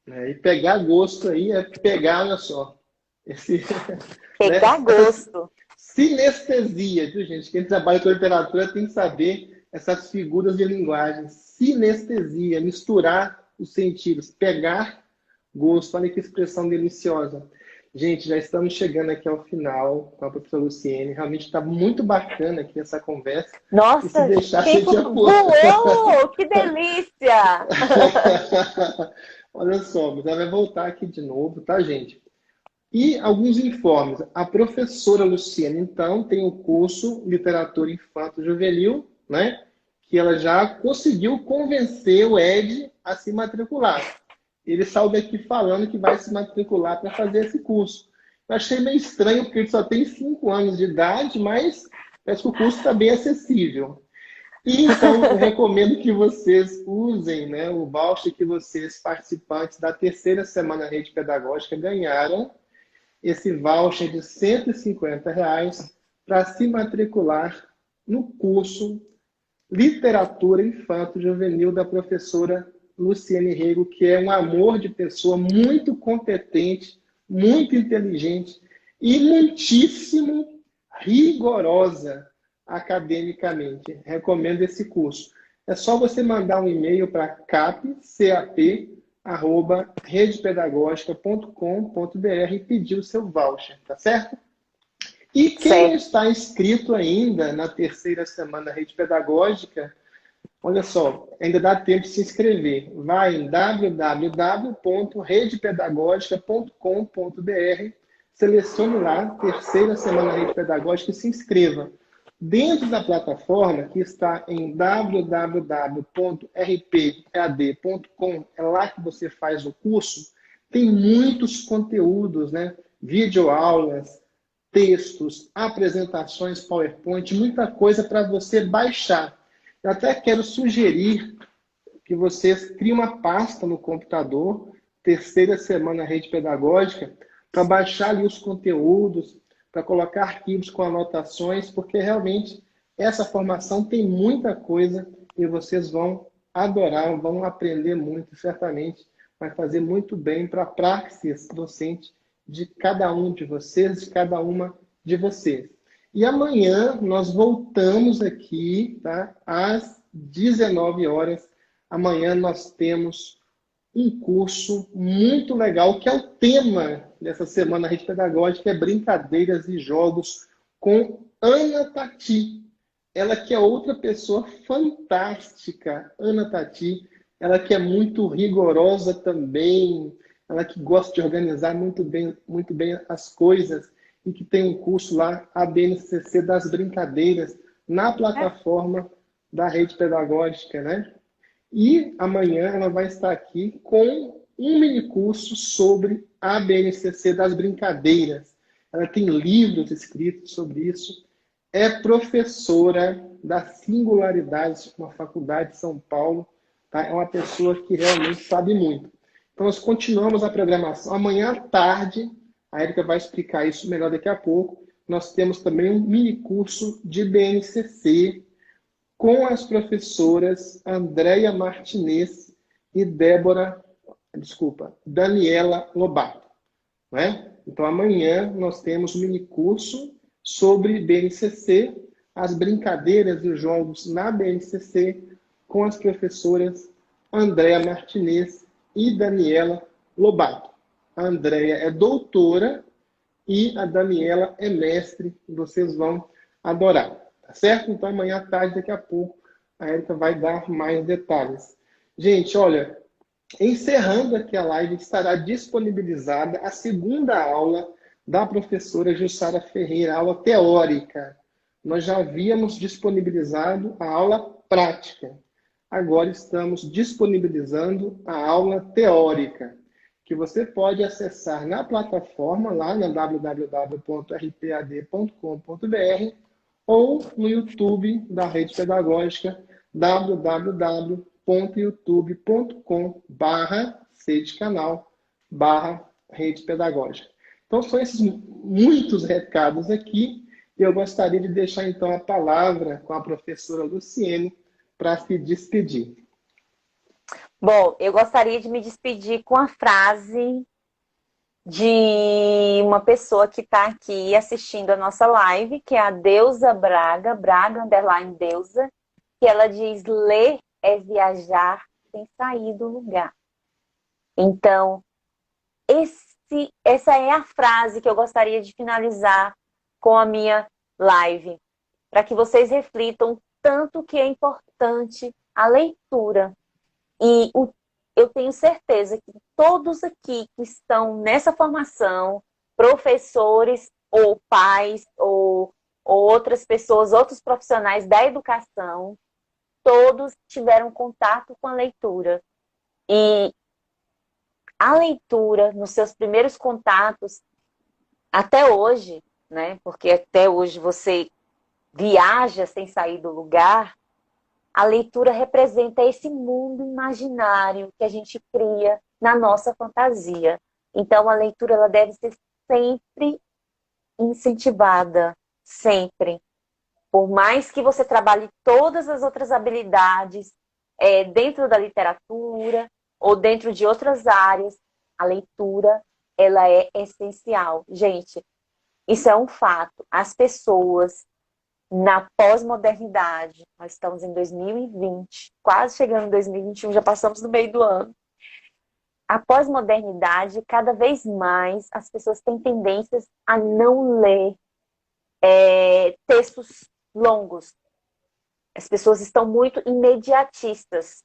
E pegar gosto aí é pegar, olha só. Pegar gosto. Sinestesia, viu, gente? Quem trabalha com literatura tem que saber essas figuras de linguagem. Sinestesia, misturar os sentidos. Pegar gosto, olha que expressão deliciosa. Gente, já estamos chegando aqui ao final com a professora Luciene. Realmente está muito bacana aqui essa conversa. Nossa, e se deixar, voou! Que delícia! Olha só, mas ela vai voltar aqui de novo, tá, gente? E alguns informes. A professora Luciene, então, tem o curso Literatura Infanto-Juvenil, né? Que ela já conseguiu convencer o Ed a se matricular. Ele saiu daqui falando que vai se matricular para fazer esse curso. Eu achei meio estranho, porque ele só tem 5 anos de idade, mas parece que o curso está bem acessível. E então, eu recomendo que vocês usem, né, o voucher que vocês, participantes da terceira semana Rede Pedagógica, ganharam, esse voucher de R$ 150 para se matricular no curso Literatura Infanto-Juvenil da professora Luciene Rego, que é um amor de pessoa, muito competente, muito inteligente e muitíssimo rigorosa academicamente. Recomendo esse curso. É só você mandar um e-mail para cap@redepedagógica.com.br e pedir o seu voucher, tá certo? E quem não Certo. está inscrito ainda na terceira semana da Rede Pedagógica, olha só, ainda dá tempo de se inscrever. Vai em www.redepedagógica.com.br, selecione lá, terceira semana da Rede Pedagógica e se inscreva. Dentro da plataforma, que está em www.rpead.com, é lá que você faz o curso, tem muitos conteúdos, né? Videoaulas, textos, apresentações, PowerPoint, muita coisa para você baixar. Eu até quero sugerir que vocês criem uma pasta no computador, terceira semana Rede Pedagógica, para baixar ali os conteúdos, para colocar arquivos com anotações, porque realmente essa formação tem muita coisa e vocês vão adorar, vão aprender muito, certamente vai fazer muito bem para a praxis docente de cada um de vocês, de cada uma de vocês. E amanhã nós voltamos aqui, tá? Às 19 horas. Amanhã nós temos um curso muito legal, que é o tema dessa semana Rede Pedagógica, é Brincadeiras e Jogos, com Ana Tati. Ela que é outra pessoa fantástica, Ana Tati, ela que é muito rigorosa também, ela que gosta de organizar muito bem as coisas, e que tem um curso lá, a BNCC das Brincadeiras, na plataforma da Rede Pedagógica, né? E amanhã ela vai estar aqui com um minicurso sobre a BNCC das Brincadeiras. Ela tem livros escritos sobre isso. É professora da Singularidade, uma faculdade de São Paulo. Tá? É uma pessoa que realmente sabe muito. Então, nós continuamos a programação. Amanhã à tarde, a Erika vai explicar isso melhor daqui a pouco. Nós temos também um minicurso de BNCC, com as professoras Andréia Martinez e Daniela Lobato. Né? Então, amanhã nós temos um minicurso sobre BNCC, as brincadeiras e os jogos na BNCC, com as professoras Andréia Martinez e Daniela Lobato. A Andréia é doutora e a Daniela é mestre. Vocês vão adorar. Tá certo? Então, amanhã à tarde, daqui a pouco, a Erika vai dar mais detalhes. Gente, olha, encerrando aqui a live, estará disponibilizada a segunda aula da professora Jussara Ferreira, aula teórica. Nós já havíamos disponibilizado a aula prática. Agora estamos disponibilizando a aula teórica, que você pode acessar na plataforma, lá na www.rpad.com.br, ou no YouTube da Rede Pedagógica, www.youtube.com/canal/Rede Pedagógica. Então, são esses muitos recados aqui, e eu gostaria de deixar, então, a palavra com a professora Luciene para se despedir. Bom, eu gostaria de me despedir com a frase de uma pessoa que está aqui assistindo a nossa live, que é a Deusa Braga, Braga_Deusa, que ela diz: ler é viajar sem sair do lugar. Então, essa é a frase que eu gostaria de finalizar com a minha live, para que vocês reflitam tanto que é importante a leitura. E eu tenho certeza que todos aqui que estão nessa formação, professores ou pais ou outras pessoas, outros profissionais da educação, todos tiveram contato com a leitura. E a leitura, nos seus primeiros contatos, até hoje, né? Porque até hoje você viaja sem sair do lugar, a leitura representa esse mundo imaginário que a gente cria na nossa fantasia. Então, a leitura ela deve ser sempre incentivada, sempre. Por mais que você trabalhe todas as outras habilidades dentro da literatura ou dentro de outras áreas, a leitura ela é essencial. Gente, isso é um fato. As pessoas na pós-modernidade, nós estamos em 2020, quase chegando em 2021, já passamos no meio do ano. A pós-modernidade, cada vez mais, as pessoas têm tendências a não ler textos longos. As pessoas estão muito imediatistas.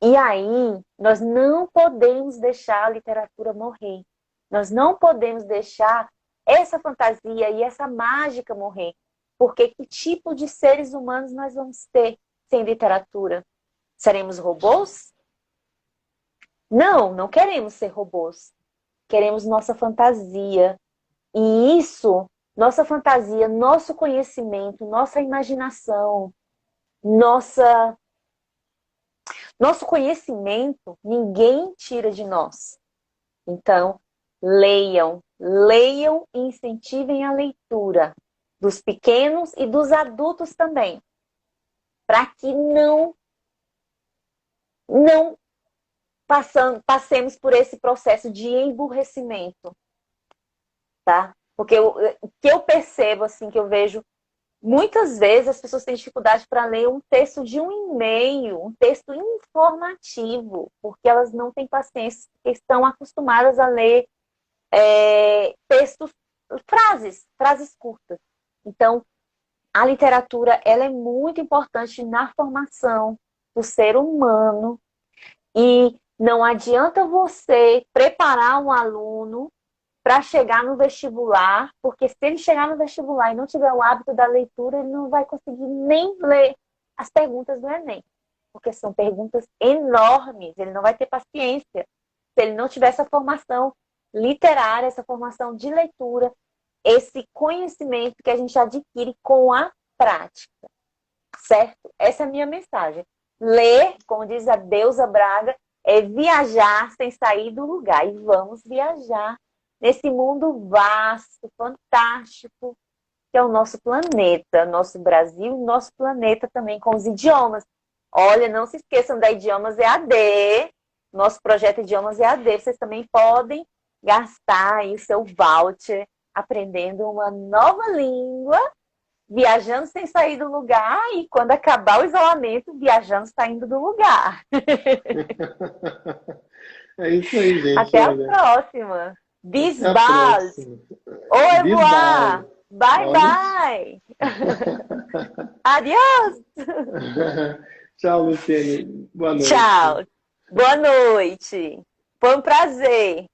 E aí, nós não podemos deixar a literatura morrer. Nós não podemos deixar essa fantasia e essa mágica morrer. Porque que tipo de seres humanos nós vamos ter sem literatura? Seremos robôs? Não, não queremos ser robôs. Queremos nossa fantasia. E isso, nossa fantasia, nosso conhecimento, nossa imaginação, nosso conhecimento, ninguém tira de nós. Então, leiam, leiam e incentivem a leitura dos pequenos e dos adultos também, para que não passemos por esse processo de emburrecimento, tá? Porque o que eu percebo, assim, que eu vejo, muitas vezes as pessoas têm dificuldade para ler um texto de um e-mail, um texto informativo, porque elas não têm paciência, porque estão acostumadas a ler textos, frases curtas. Então, a literatura ela é muito importante na formação do ser humano e não adianta você preparar um aluno para chegar no vestibular, porque se ele chegar no vestibular e não tiver o hábito da leitura, ele não vai conseguir nem ler as perguntas do Enem, porque são perguntas enormes, ele não vai ter paciência se ele não tiver essa formação literária, essa formação de leitura, esse conhecimento que a gente adquire com a prática, certo? Essa é a minha mensagem. Ler, como diz a Deusa Braga, é viajar sem sair do lugar. E vamos viajar nesse mundo vasto, fantástico, que é o nosso planeta, nosso Brasil e nosso planeta também com os idiomas. Olha, não se esqueçam da Idiomas EAD, nosso projeto Idiomas EAD. Vocês também podem gastar aí o seu voucher aprendendo uma nova língua, viajando sem sair do lugar e quando acabar o isolamento, viajando saindo do lugar. É isso aí, gente. Até a Olha. próxima. Bis Até a bas. próxima. Au revoir. Bisbal. Bye Olha. bye. Adiós. Tchau, Luciane. Boa noite. Tchau. Boa noite. Foi um prazer.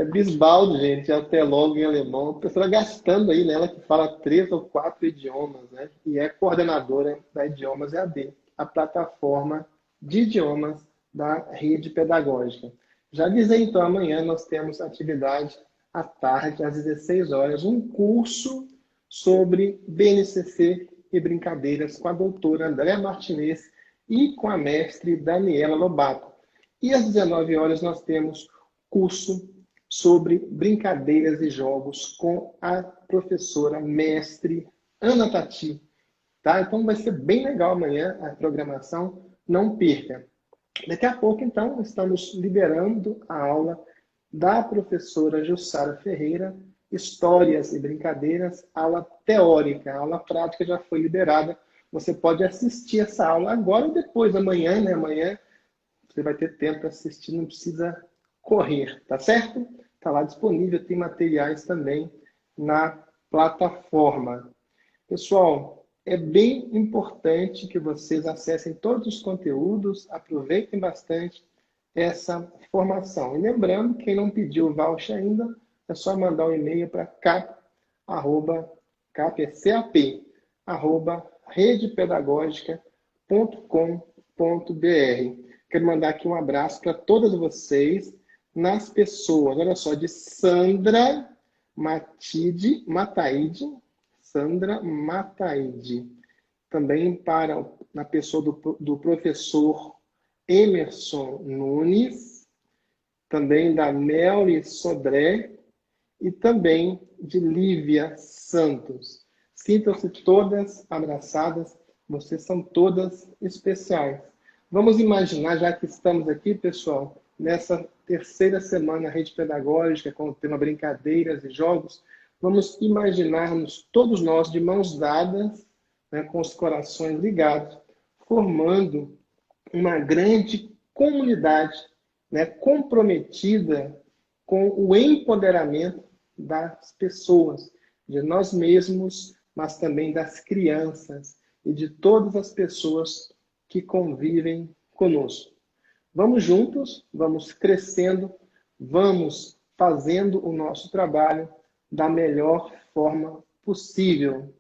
Bisbal, gente, até logo em alemão. A pessoa gastando aí nela que fala 3 ou 4 idiomas, né? E é coordenadora da Idiomas EAD, a plataforma de idiomas da rede pedagógica. Já avisei, então, amanhã nós temos atividade à tarde, às 16 horas, um curso sobre BNCC e brincadeiras com a doutora Andréa Martinez e com a mestre Daniela Lobato. E às 19 horas nós temos curso sobre brincadeiras e jogos com a professora mestre Ana Tati. Tá? Então vai ser bem legal amanhã a programação, não perca. Daqui a pouco, então, estamos liberando a aula da professora Jussara Ferreira, Histórias e Brincadeiras, aula teórica. A aula prática já foi liberada. Você pode assistir essa aula agora ou depois, amanhã, né? Amanhã você vai ter tempo para assistir, não precisa correr, tá certo? Está lá disponível, tem materiais também na plataforma. Pessoal, é bem importante que vocês acessem todos os conteúdos, aproveitem bastante essa formação. E lembrando, quem não pediu o voucher ainda, é só mandar um e-mail para cap@redepedagógica.com.br. Quero mandar aqui um abraço para todas vocês, nas pessoas, olha só, de Sandra Mataide, Sandra Mataide. Também para na pessoa do professor Emerson Nunes, também da Nelly Sodré e também de Lívia Santos. Sintam-se todas abraçadas, vocês são todas especiais. Vamos imaginar, já que estamos aqui, pessoal, nessa terceira semana Rede Pedagógica, com o tema Brincadeiras e Jogos, vamos imaginar-nos, todos nós, de mãos dadas, né, com os corações ligados, formando uma grande comunidade, né, comprometida com o empoderamento das pessoas, de nós mesmos, mas também das crianças e de todas as pessoas que convivem conosco. Vamos juntos, vamos crescendo, vamos fazendo o nosso trabalho da melhor forma possível.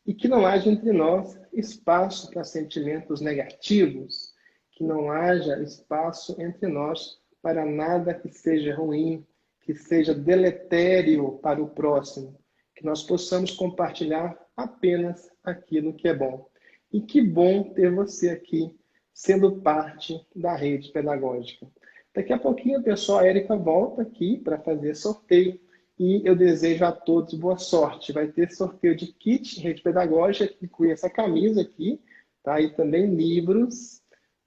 E que não haja entre nós espaço para sentimentos negativos, que não haja espaço entre nós para nada que seja ruim, que seja deletério para o próximo, que nós possamos compartilhar apenas aquilo que é bom. E que bom ter você aqui, sendo parte da rede pedagógica. Daqui a pouquinho, pessoal, a Érica volta aqui para fazer sorteio. E eu desejo a todos boa sorte. Vai ter sorteio de kit Rede Pedagógica, que inclui essa camisa aqui, tá? E também livros,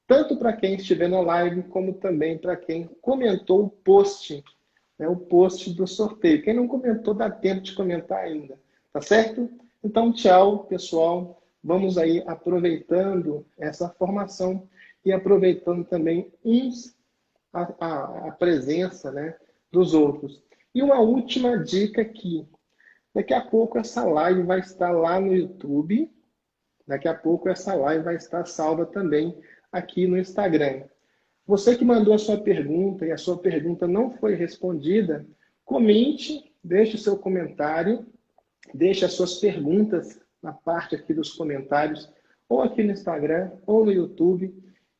tanto para quem estiver na live, como também para quem comentou o post, né? O post do sorteio. Quem não comentou, dá tempo de comentar ainda, tá certo? Então, tchau, pessoal. Vamos aí aproveitando essa formação e aproveitando também a presença, né, dos outros. E uma última dica aqui. Daqui a pouco essa live vai estar lá no YouTube. Daqui a pouco essa live vai estar salva também aqui no Instagram. Você que mandou a sua pergunta e a sua pergunta não foi respondida, comente, deixe o seu comentário, deixe as suas perguntas na parte aqui dos comentários, ou aqui no Instagram, ou no YouTube,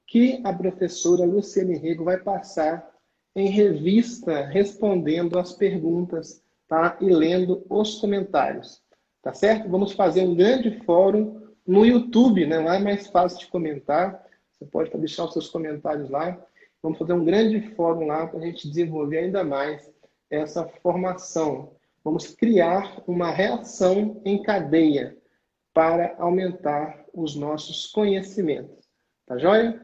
que a professora Luciane Rego vai passar em revista, respondendo as perguntas, tá? E lendo os comentários, tá certo? Vamos fazer um grande fórum no YouTube, né? Lá é mais fácil de comentar, você pode deixar os seus comentários lá. Vamos fazer um grande fórum lá para a gente desenvolver ainda mais essa formação. Vamos criar uma reação em cadeia para aumentar os nossos conhecimentos, tá joia?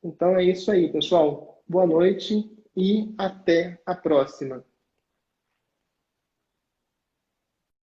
Então é isso aí, pessoal. Boa noite e até a próxima.